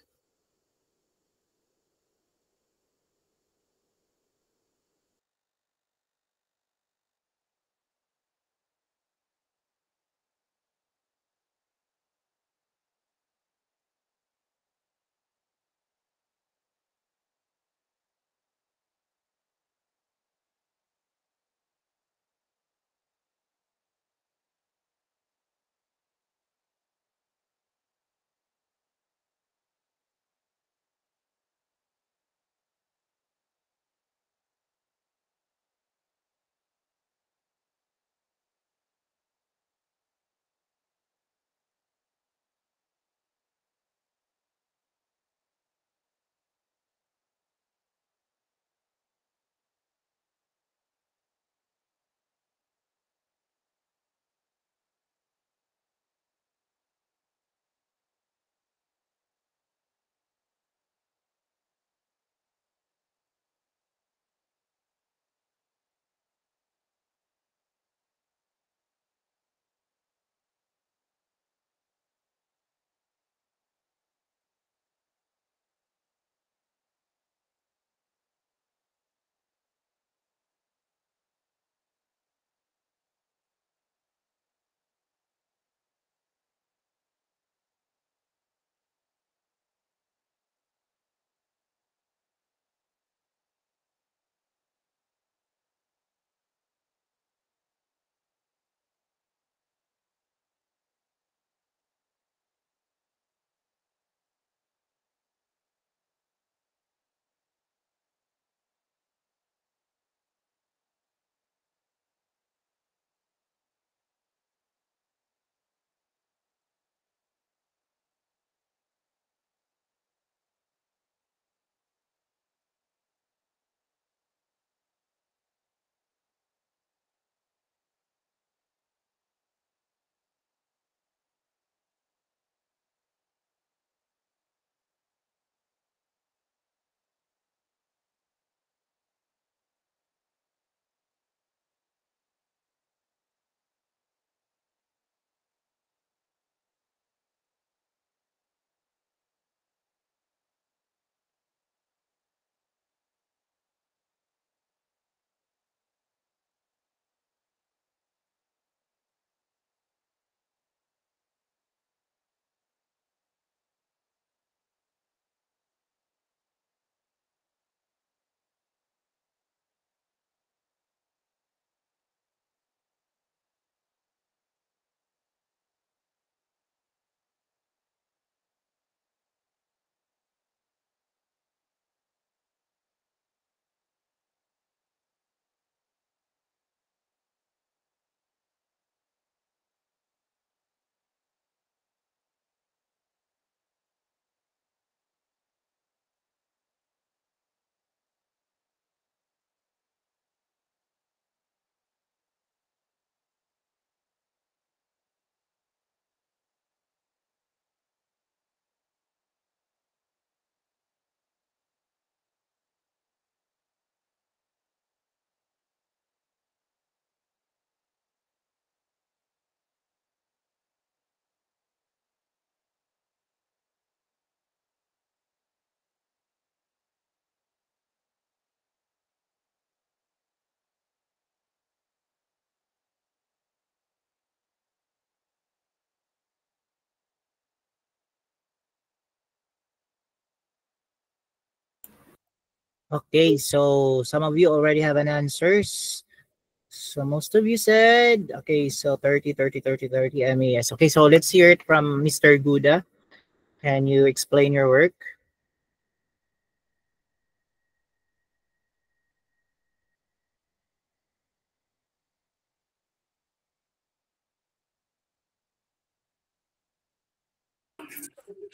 Okay, so some of you already have an answers. So most of you said, okay, so 30, 30, 30, 30 MAS. Okay, so let's hear it from Mr. Guda. Can you explain your work?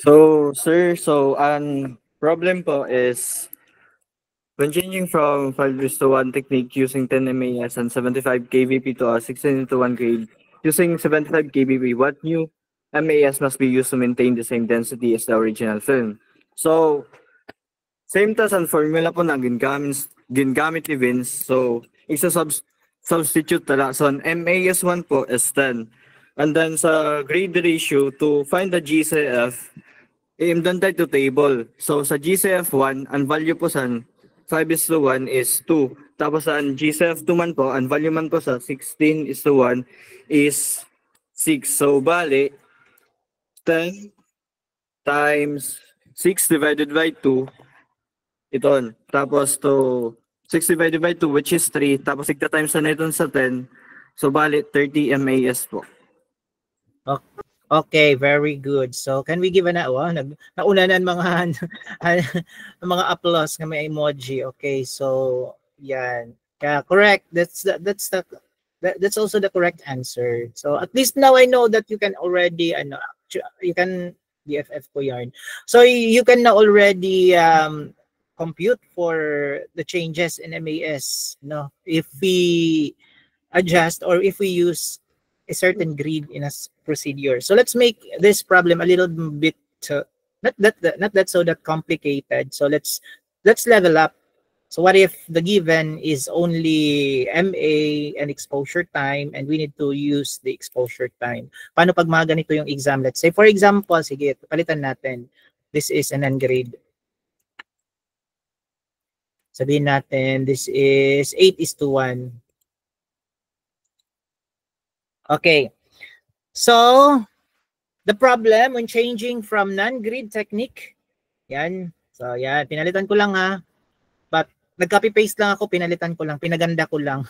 So, sir, ang problem po is when changing from 5 is to 1 technique using 10 MAS and 75 kVp to a 16 to 1 grade, using 75 kVp, what new MAS must be used to maintain the same density as the original film? So, same task and formula po na gingamit ni Vince. So, substitute tala. So, ang MAS1 po is 10. And then sa grade ratio to find the GCF, i-imdan tayo to table. So sa GCF1, ang value po sa 5 is to 1 is 2. Tapos sa GCF2 man po, ang value man po sa 16 is to 1 is 6. So bali, 10 times 6 divided by 2, ito. Tapos to 6 divided by 2 which is 3. Tapos igta times na ito sa 10. So bali, 30 MAS po. Okay, very good. So can we give nauna na mga mga applause na may emoji. Okay, so yan. Yeah, correct. That's also the correct answer. So at least now I know that you can already you can BFF ko yarn. So you can now already compute for the changes in MAS, no? If we adjust or if we use a certain grid in a procedure. So let's make this problem a little bit not that so that complicated. So let's level up. So what if the given is only MA and exposure time and we need to use the exposure time? Paano pag mga ganito yung exam? Let's say for example, sige, palitan natin. This is an N-grade. Sabihin natin, this is 8 is to 1. Okay. So, the problem when changing from non-grid technique, yan. So, yan. Pinalitan ko lang ha. But, nag-copy-paste lang ako. Pinalitan ko lang. Pinaganda ko lang.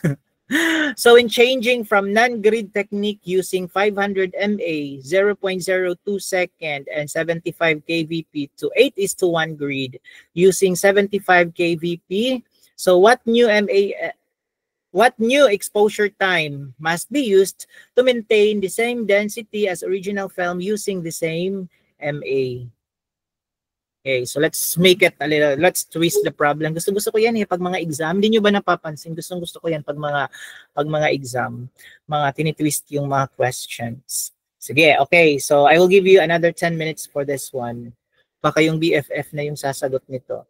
So, in changing from non-grid technique using 500 mA, 0.02 second, and 75 kVp to 8 is to 1 grid using 75 kVp. So, what new exposure time must be used to maintain the same density as original film using the same MA? Okay, so let's make it let's twist the problem. Gusto ko yan pag mga exam. Hindi nyo ba napapansin? Gusto ko yan pag mga exam. Mga tinitwist yung mga questions. Sige, okay. So I will give you another 10 minutes for this one. Baka yung BFF na yung sasagot nito.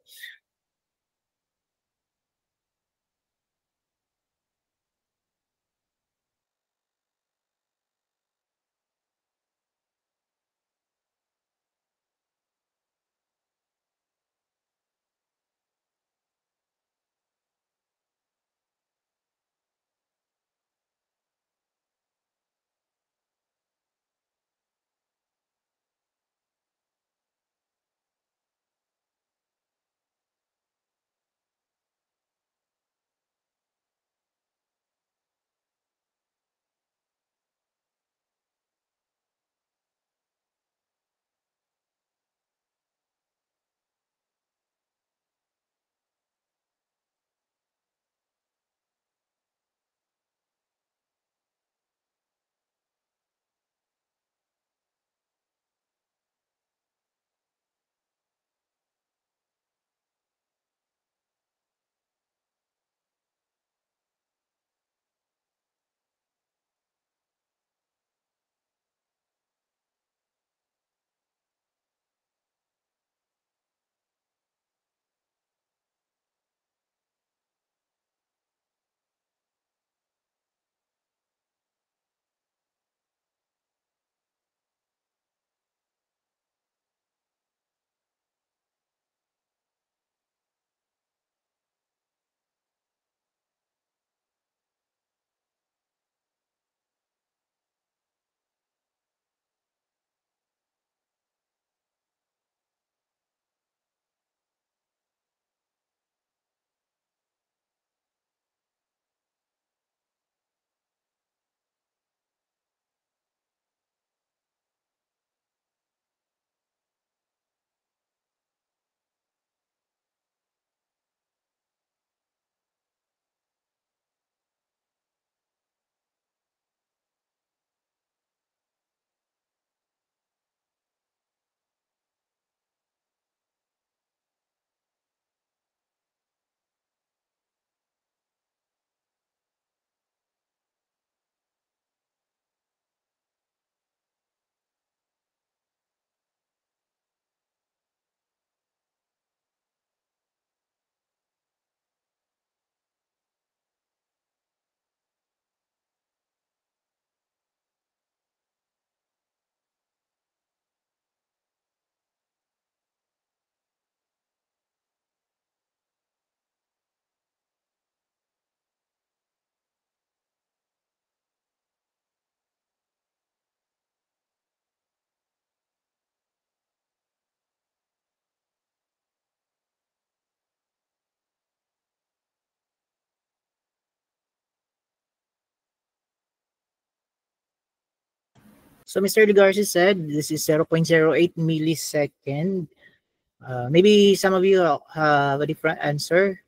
So Mr. Ligarci said this is 0.08 millisecond. Maybe some of you have a different answer.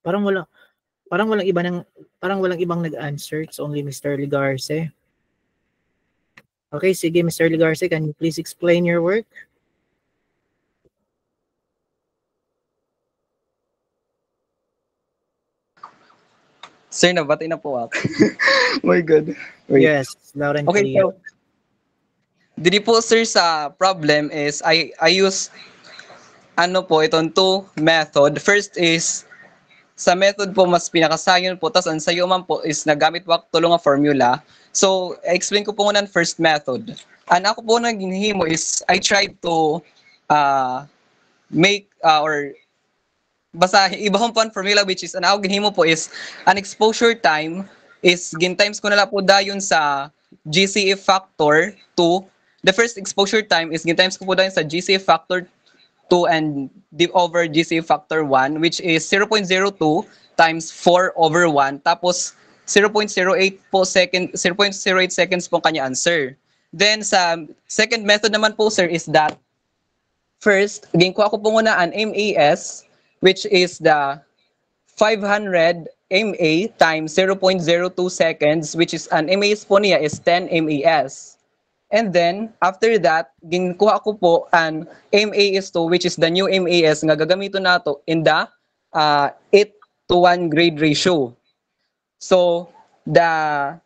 Parang walang ibang nag-answer. It's only Mr. Ligarce. Okay, sige Mr. Ligarce, can you please explain your work? Sir, nabati na po ako. My God. Wait. Yes, loud and Okay, clear. so didi po sir sa problem is I use ano po itong two method. First is sa method po mas pinakasayon po, tas ang sayo man po is nagamit po tulong nga formula. So explain ko po muna ang first method. Ang ako po nang ginhimo is I tried to make or basta ibang po ang formula, which is ang ako ginhimo po is an exposure time is times ko na lang po dayon sa GCF factor 2. The first exposure time is times ko po dayon sa GCF factor 2 and over GCF factor 1, which is 0.02 times 4 over 1. Tapos 0.08 po 0.08 seconds po kanya answer. Then sa second method naman po sir is that first, ginkuha ko po muna ang MAS, which is the 500 MA times 0.02 seconds, which is an MAS po niya is 10 MAS. And then, after that, ginkuha ko po ang MAS2, which is the new MAS nga gagamito nato in the 8:1 grade ratio. So, the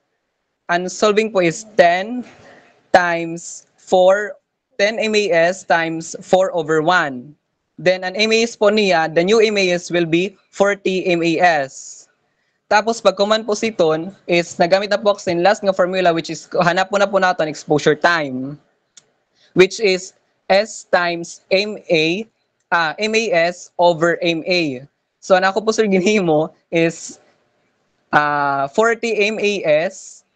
solving po is 10 times 4, 10 MAS times 4 over 1. Then, ang MAS po niya, the new MAS will be 40 MAS. Tapos, pag kuman po si Ton, is nagamit na po ako sa last nga formula, which is, hanap po na po natin exposure time, which is S times MAS over MA. So, ang ako po sir ginhimo is 40 MAS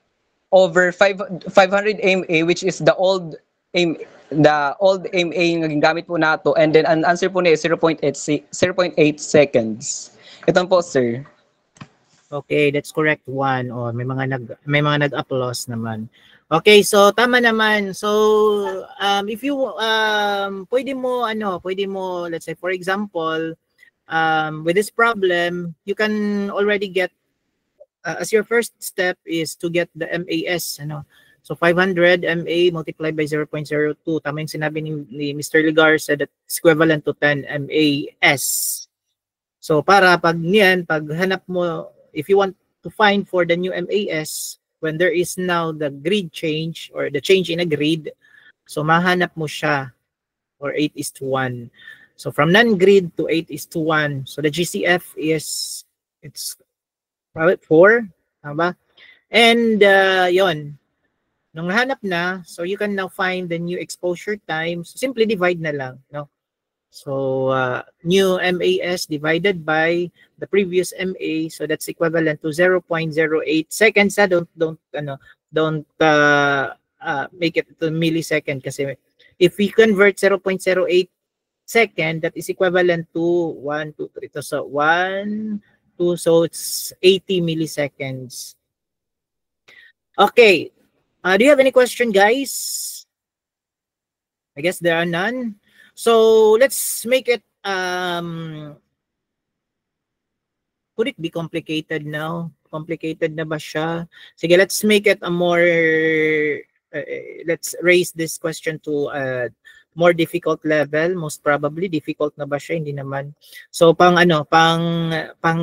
over 500 MA, which is the old MA nga gingamit po nato, and then ang answer po niya is 0.8 seconds. Ito po sir. Okay, that's correct one. Oh, may mga nag-applause naman. Okay, so tama naman. So if you pwede mo let's say for example, with this problem, you can already get as your first step is to get the MAS, So 500 MA multiplied by 0.02. Tama yung sinabi ni Mr. Ligarza that is equivalent to 10 MAS. So para pag niyan, pag hanap mo, if you want to find for the new MAS, when there is now the grid change or the change in a grid, so mahanap mo siya or 8:1. So from non-grid to 8:1. So the GCF is, it's probably 4. Tama? And yon. Nung nahanap na, so you can now find the new exposure time. So simply divide na lang, no? So new MAS divided by the previous MA, so that's equivalent to 0.08 seconds. Don't make it to millisecond kasi if we convert 0.08 second, that is equivalent to 1, 2, 3. So 1, 2, so it's 80 milliseconds. Okay. Do you have any question, guys? I guess there are none. So let's make it, could it be complicated now? Complicated na ba siya? Sige, let's make it a more, let's raise this question to a more difficult level. Most probably, difficult na ba siya? Hindi naman. So pang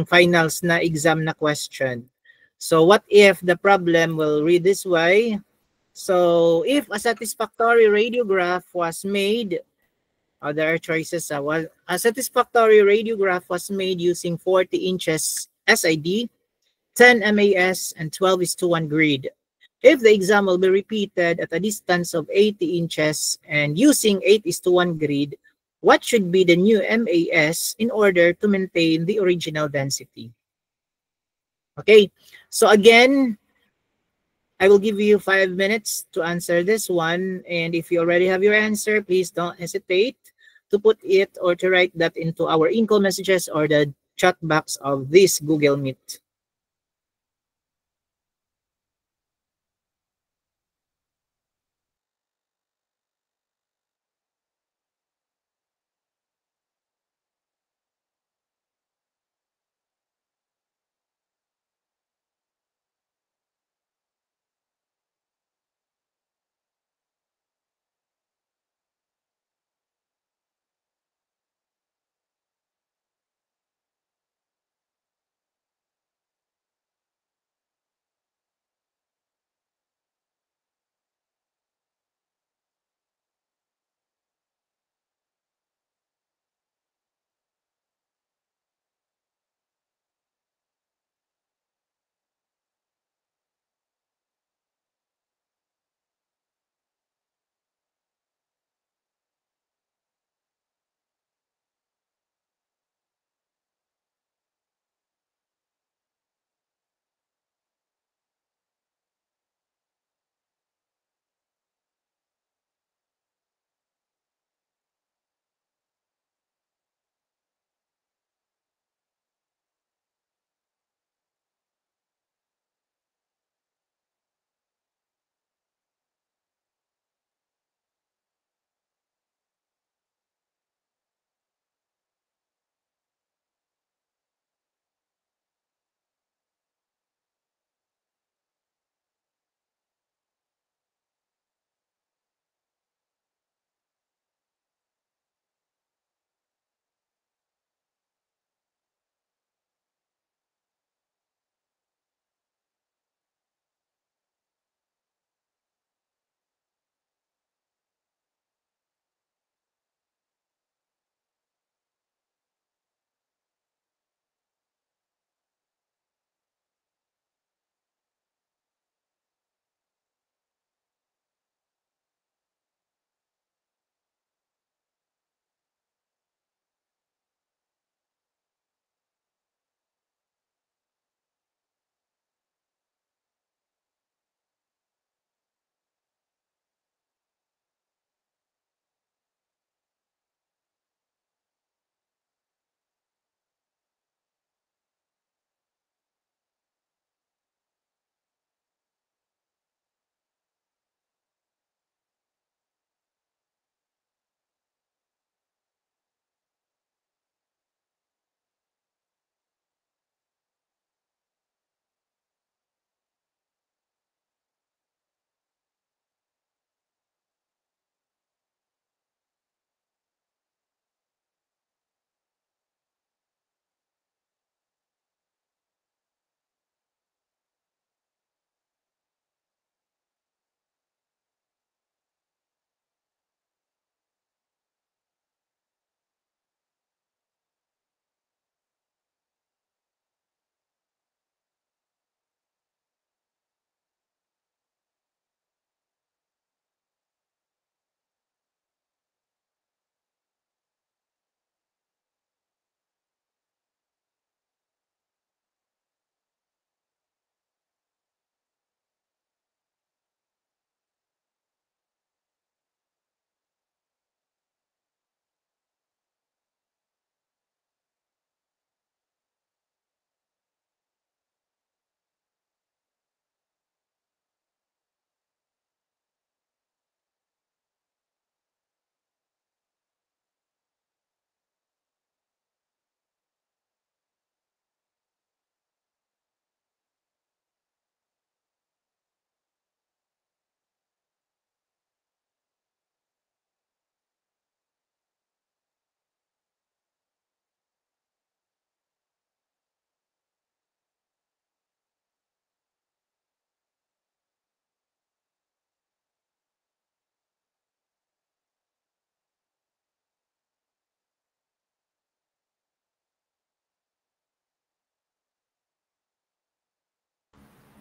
finals na exam na question. So what if the problem will read this way? So if a satisfactory radiograph was made, there are choices. Well, a satisfactory radiograph was made using 40 inches SID, 10 MAS, and 12:1 grid. If the exam will be repeated at a distance of 80 inches and using 8:1 grid, what should be the new MAS in order to maintain the original density? Okay, so again, I will give you 5 minutes to answer this one. And if you already have your answer, please don't hesitate to put it or to write that into our in-call messages or the chat box of this Google Meet.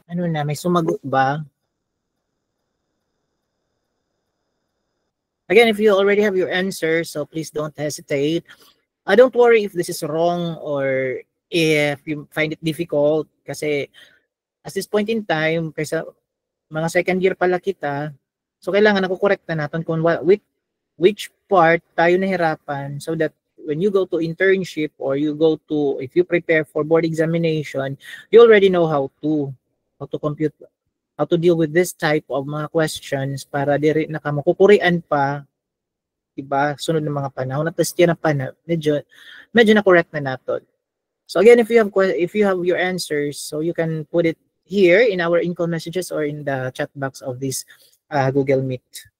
Ano na, may sumagot ba? Again, if you already have your answer, so please don't hesitate. Don't worry if this is wrong or if you find it difficult kasi at this point in time, kaysa mga second year pala kita, so kailangan nakukorek na natin kung which part tayo nahirapan so that when you go to internship or if you prepare for board examination, you already know how to compute, how to deal with this type of mga questions para diri na ka makukurian pa, diba? Sunod ng mga panahon at least yan ang panahon, medyo na correct na natin. So again, if you have your answers, so you can put it here in our in-call messages or in the chat box of this Google Meet.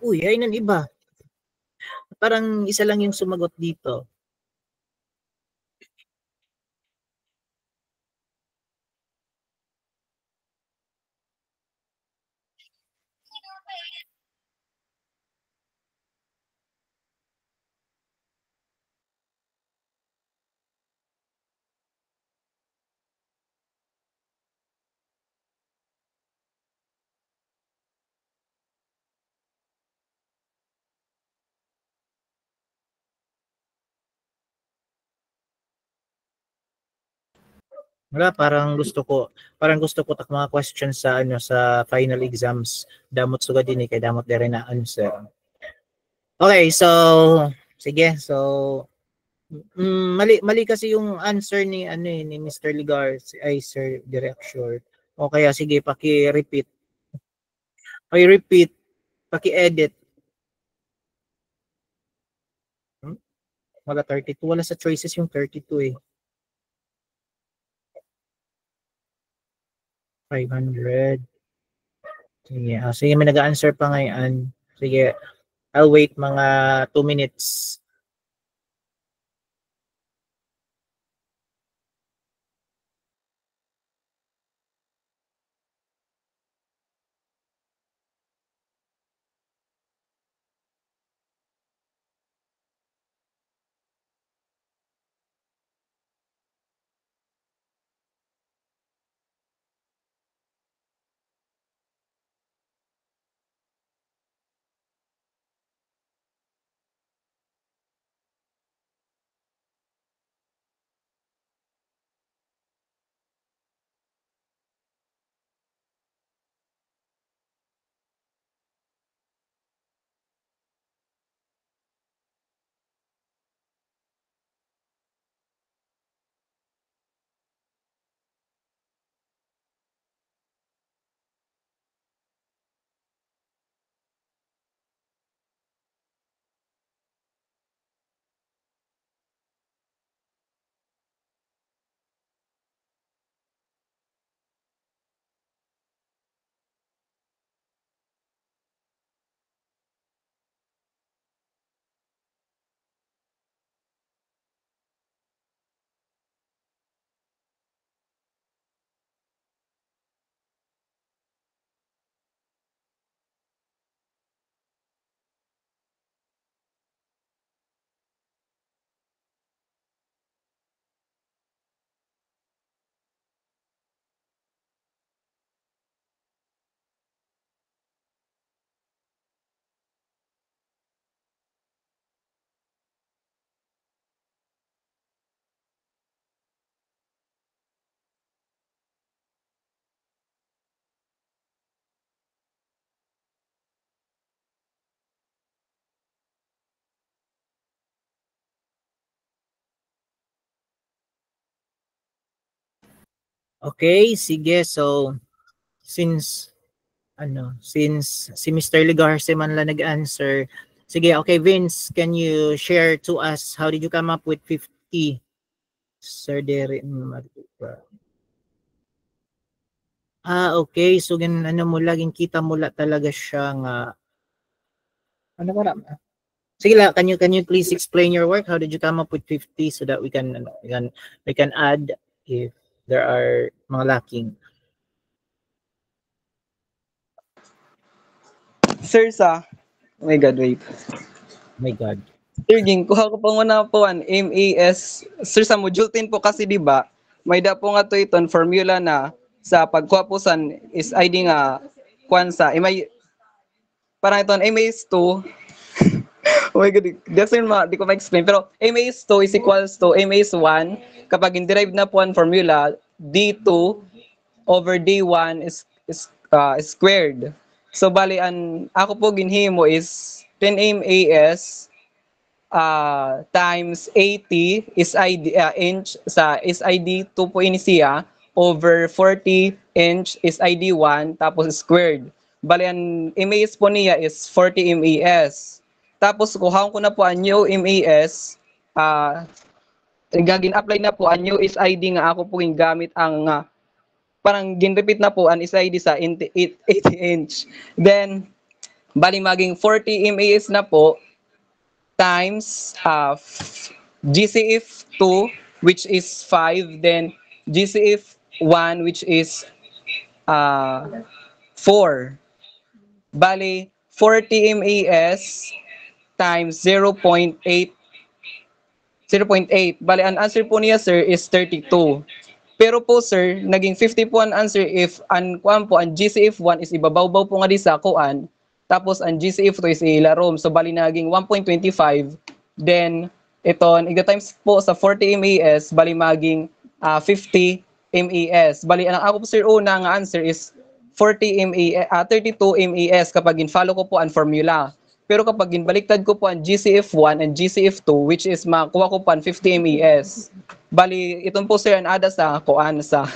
Uy, ay ng iba. Parang isa lang yung sumagot dito. Wala, parang gusto ko tak mga questions sa sa final exams. Damot sugad din kay damot dere na answer. Okay, so sige. So mali kasi yung answer ni ni Mr. Ligar ay Sir Director. O kaya sige, paki-repeat. Paki-repeat, paki-edit. Wala 32, wala sa choices yung 32 eh. 500. Sige, sige, may nag-answer pa ngayon. Sige, I'll wait mga 2 minutes. Okay, sige. So, since si Mr. Ligarce man lang nag-answer, sige, okay, Vince, can you share to us how did you come up with 50? Sir Derek Matupa. Okay. So, mo laging kita mula talaga siya nga, ano ba na? Sige lang, can you please explain your work? How did you come up with 50 so that we can add if there are mga lacking? Sir, oh my God, wait. My God. Sir, ging, kuha ko po muna po an MAS. Sir, sa module 10 po kasi, di ba, may da po nga to iton formula na sa pagkuha po san is ID nga kwansa. May, parang iton, MAS2, oh my God, that's di ko ma-explain. Pero MAS2 is equals to MAS1. Kapag in-derive na po ang formula, D2 over D1 is squared. So, bali, ako po ginhimo is 10 MAS times 80 is inch sa is ID 2 po ini siya over 40 inch is ID 1 tapos squared. Bali ang MAS po niya is 40 MAS. Tapos kuhaon ko na po ang new MAS gagin apply na po ang new is ID nga ako po yung gamit ang parang gin-repeat na po ang is ID sa 80 inch. Then bali maging 40 MAS na po times GCF2 which is 5, then GCF1 which is 4. Bali 40 MAS times 0.8. Bali ang answer po niya sir is 32. Pero po sir, naging 50 po ang answer if ang GCF1 is ibabaw-baw po nga di sa kuan. Tapos ang GCF2 is ilarom. So bali naging 1.25. Then iton iga times po sa 40 MAS bali maging 50 MAS. Bali ang ako po sir una nga answer is 40 MAS 32 MAS kapag in-follow ko po ang formula. Pero kapag ginbaliktad ko po ang GCF1 and GCF2 which is makuha ko po ang 50 MAS. Bali itong po sir ang ada sa kuan sa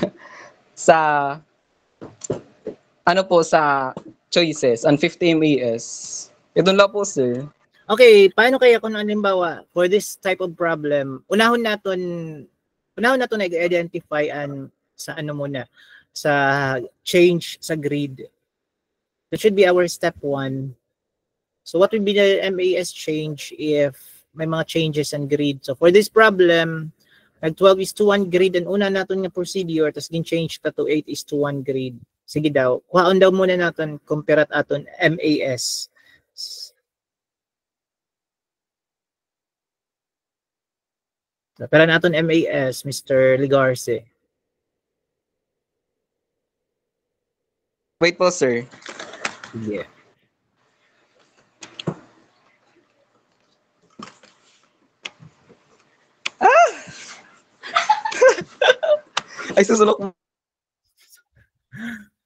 ano po sa choices and 50 MAS. Ito lang po, sir. Okay, paano kaya kung halimbawa for this type of problem, unahon naton nag-identify sa muna sa change sa grid. That should be our step 1. So what would be the MAS change if may mga changes in grid? So for this problem, nag 12:1 grid ang una naton nga procedure tapos gin-change ta to 8:1 grid. Sige daw, kuhaon daw muna natin compare at aton MAS. Pero naton MAS, Mr. Ligarce. Wait po, sir. Yeah. Ay, susulok mo.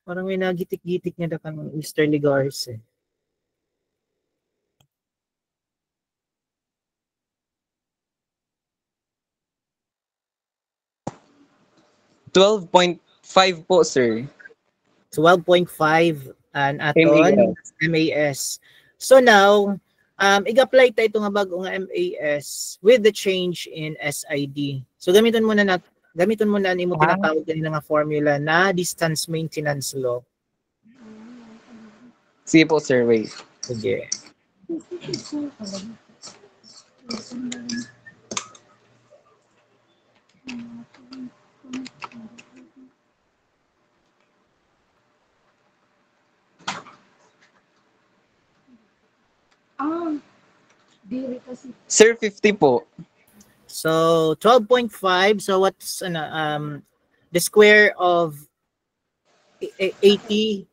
Parang may nagitik-gitik niya kang Mr. Ligarce. $12.5 po, sir. 12.5 and aton MAS. So now, i-apply tayo itong bagong MAS with the change in SID. So gamitin mo na imo tinatawag kanina nga formula na distance maintenance law. Sige po, sir. Wait. Sige. Sir, 50 po. So 12.5. So what's the square of 80?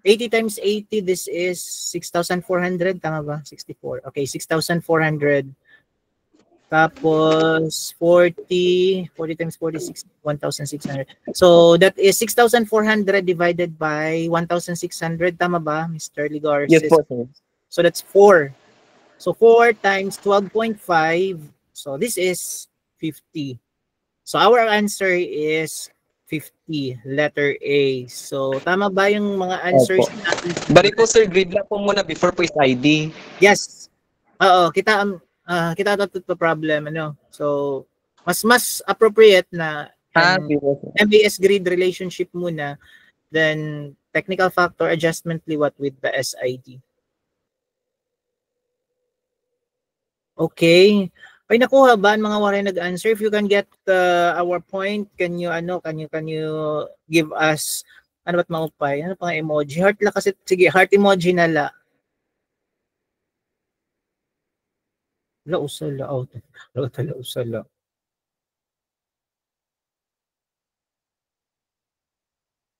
80 times 80, this is 6,400. Tama ba? 64. Okay, 6,400. Tapos 40 times 46, 1,600. So that is 6,400 divided by 1,600. Tama ba, Mr. Ligarce? Yes po, sir. So that's 4. So 4 times 12.5. So this is 50. So our answer is 50, letter A. So, tama ba yung mga answers Opo. natin? Bali po sir, grade lang po muna before po is ID. Yes. Oo, kita to problem, ano. So, mas appropriate na Sige po sir. MBS grade relationship muna then technical factor adjustment liwat with the SID. Okay. Ay nakuha ba ang mga waray nag-answer? If you can get our point, can you give us ano ba't maupay? Ano pang emoji? Heart lang kasi sige, heart emoji na la. La usala out. La usala.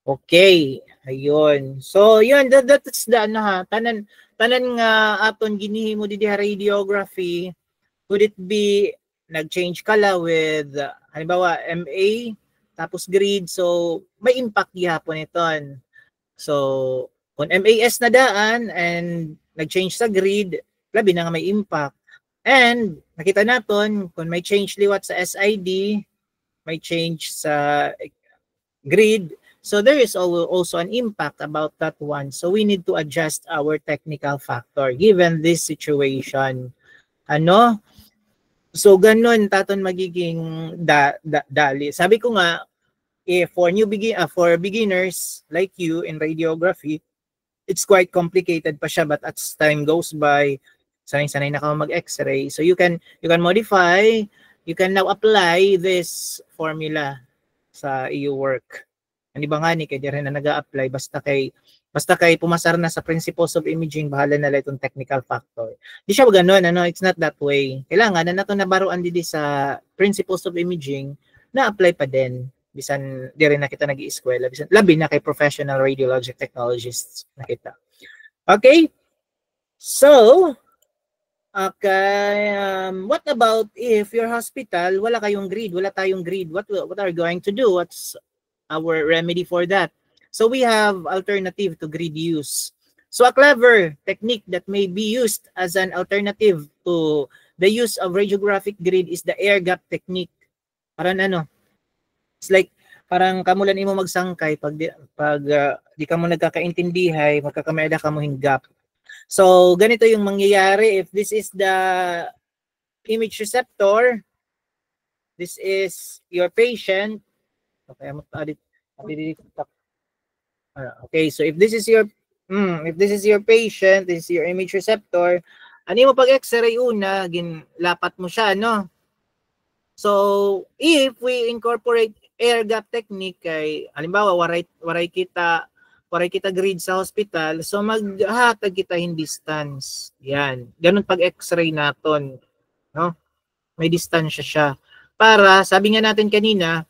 Okay, ayun. So, yun, that's the ano ha, tanan nga aton ginihimo di radiography. Could it be nag-change ka la with halimbawa MA tapos grade, so may impact gihapon iton. So, kung MAS na daan and nag-change sa grade, labi na nga may impact. And nakita naton kung may change liwat sa SID, may change sa grade, so there is also an impact about that one. So we need to adjust our technical factor given this situation. Ano? So ganun taton magiging dali. Sabi ko nga, for beginners like you in radiography, it's quite complicated pa siya, but as time goes by, sanay-sanay na ka mag-X-ray. So you can modify, you can now apply this formula sa iyo work. Hindi ba nga ni kay dire na nag-a-apply basta kay pumasar na sa principles of imaging, bahala na lang itong technical factor. Di siya ganoon, ano, it's not that way. Kailangan na nato nabaruan didi sa principles of imaging na apply pa din bisan di rin na kita nag-ieskwela, bisan labi na kay professional radiologic technologists na kita. Okay? So, okay, what about if your hospital wala tayong grade? What are you going to do? What's our remedy for that? So we have alternative to grid use. So a clever technique that may be used as an alternative to the use of radiographic grid is the air gap technique. Parang ano, it's like parang kamulan imo magsangkay pag di ka mo nagkakaintindihay, magkakamayada ka mo hinggap. So ganito yung mangyayari if this is the image receptor, this is your patient. Okay, so if this is your patient, this is your image receptor, ano mo pag X-ray una, ginlapat mo siya, no? So, if we incorporate air gap technique kay halimbawa waray kita grid sa hospital, so maghatag kita in distance. Yan. Ganun pag X-ray naton, no? May distansya siya. Para sabi nga natin kanina,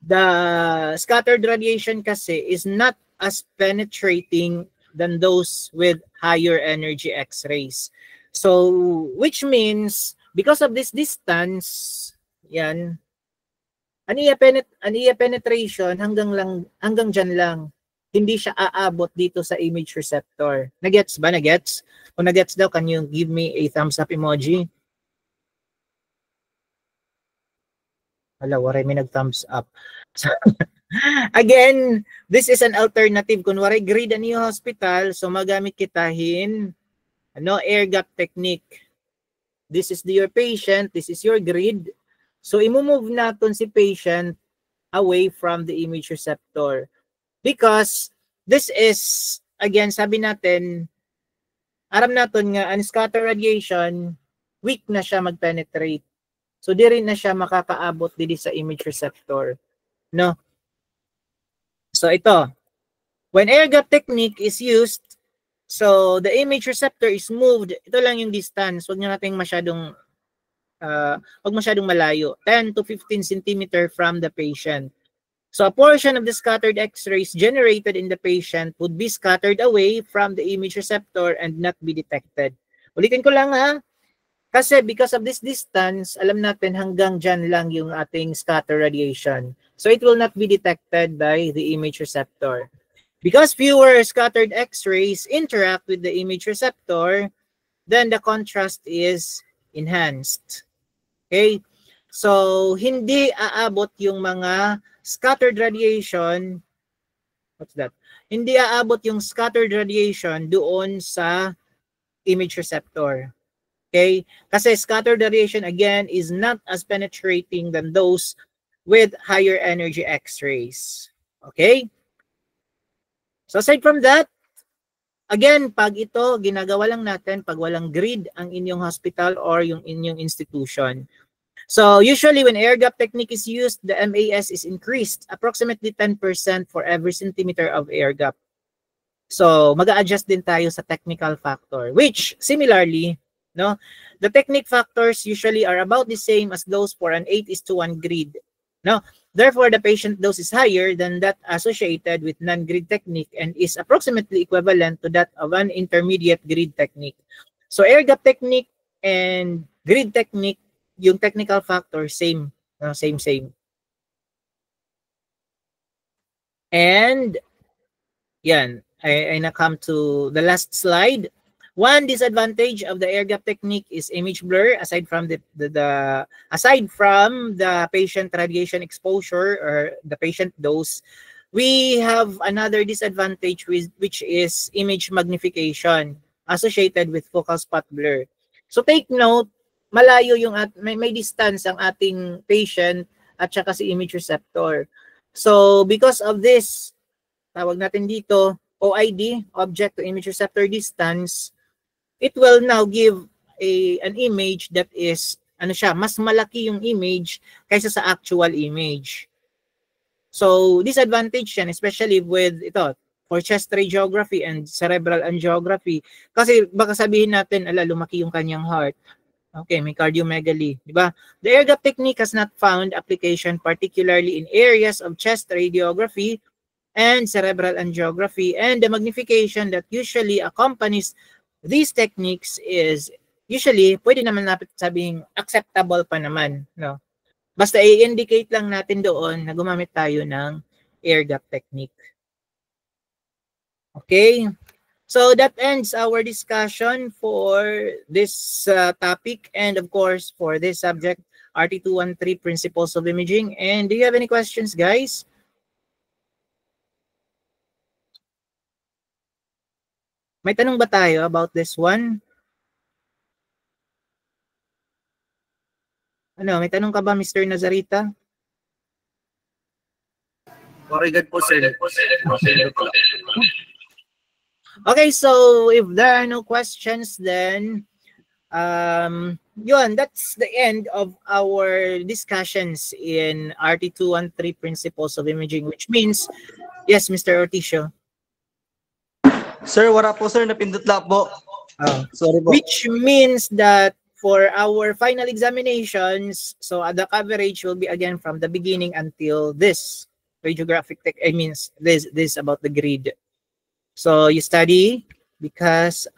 the scattered radiation kasi is not as penetrating than those with higher energy X-rays. So, which means, because of this distance, yan, aniya penetration hanggang dyan lang. Hindi siya aabot dito sa image receptor. Nagets ba? Nagets? Kung nagets daw, can you give me a thumbs up emoji? Hala, waray may nag-thumbs up. So, again, this is an alternative. Kung waray grid ani hospital, so magamit kitahin air gap technique. This is your patient, this is your grid. So i-move natin si patient away from the image receptor. Because this is, again, sabi natin, aram natin nga, unscattered radiation, weak na siya mag-penetrate. So, di rin na siya makakaabot dito sa image receptor. No? So, ito. When air gap technique is used, so the image receptor is moved. Ito lang yung distance. Huwag nyo natin masyadong malayo. 10 to 15 centimeter from the patient. So, a portion of the scattered X-rays generated in the patient would be scattered away from the image receptor and not be detected. Ulitin ko lang ha. Kasi because of this distance, alam natin hanggang dyan lang yung ating scatter radiation. So it will not be detected by the image receptor. Because fewer scattered X-rays interact with the image receptor, then the contrast is enhanced. Okay? So hindi aabot yung mga scattered radiation, what's that? Hindi aabot yung scattered radiation doon sa image receptor. Okay? Kasi scattered radiation, again, is not as penetrating than those with higher energy X-rays. Okay? So aside from that, again, pag ito, ginagawa lang natin pag walang grid ang inyong hospital or yung inyong institution. So usually when air gap technique is used, the MAS is increased approximately 10% for every centimeter of air gap. So mag-a-adjust din tayo sa technical factor, which similarly, no, the technique factors usually are about the same as those for an 8:1 grid. No, therefore the patient dose is higher than that associated with non-grid technique and is approximately equivalent to that of an intermediate grid technique. So air gap technique and grid technique, yung technical factor same, same. And yan, I now come to the last slide. One disadvantage of the air gap technique is image blur. Aside from the patient radiation exposure or the patient dose, we have another disadvantage which is image magnification associated with focal spot blur. So take note, malayo yung may distance ang ating patient at saka si image receptor. So because of this, tawag natin dito OID, object to image receptor distance, it will now give an image that is mas malaki yung image kaysa sa actual image. So disadvantage yan, especially with ito for chest radiography and cerebral angiography, kasi baka sabihin natin lumaki yung kanyang heart. Okay, may cardiomegaly, di ba? The air gap technique has not found application particularly in areas of chest radiography and cerebral angiography, and the magnification that usually accompanies these techniques is usually pwede naman natin sabing acceptable pa naman, no? Basta i-indicate lang natin doon na gumamit tayo ng air gap technique. Okay? So that ends our discussion for this topic and of course for this subject, RT213 Principles of Imaging. And do you have any questions, guys? May tanong ba tayo about this one? May tanong ka ba, Mr. Nazarita? Very good po, sir. Okay, so if there are no questions, then yun, that's the end of our discussions in RT213 Principles of Imaging, which means, yes, Mr. Orticio. Sir, wala po, sir. Napindot lang po. Sorry po. Which means that for our final examinations, so the coverage will be again from the beginning until this radiographic this about the grid. So you study because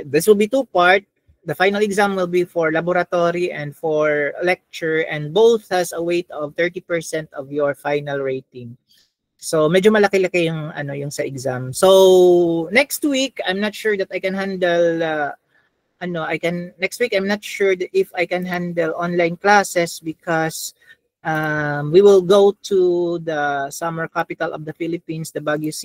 this will be two-part. The final exam will be for laboratory and for lecture, and both has a weight of 30% of your final rating. So medyo malaki-laki yung yung sa exam. So next week I'm not sure that I can handle next week I'm not sure if I can handle online classes because we will go to the summer capital of the Philippines, the Baguio City.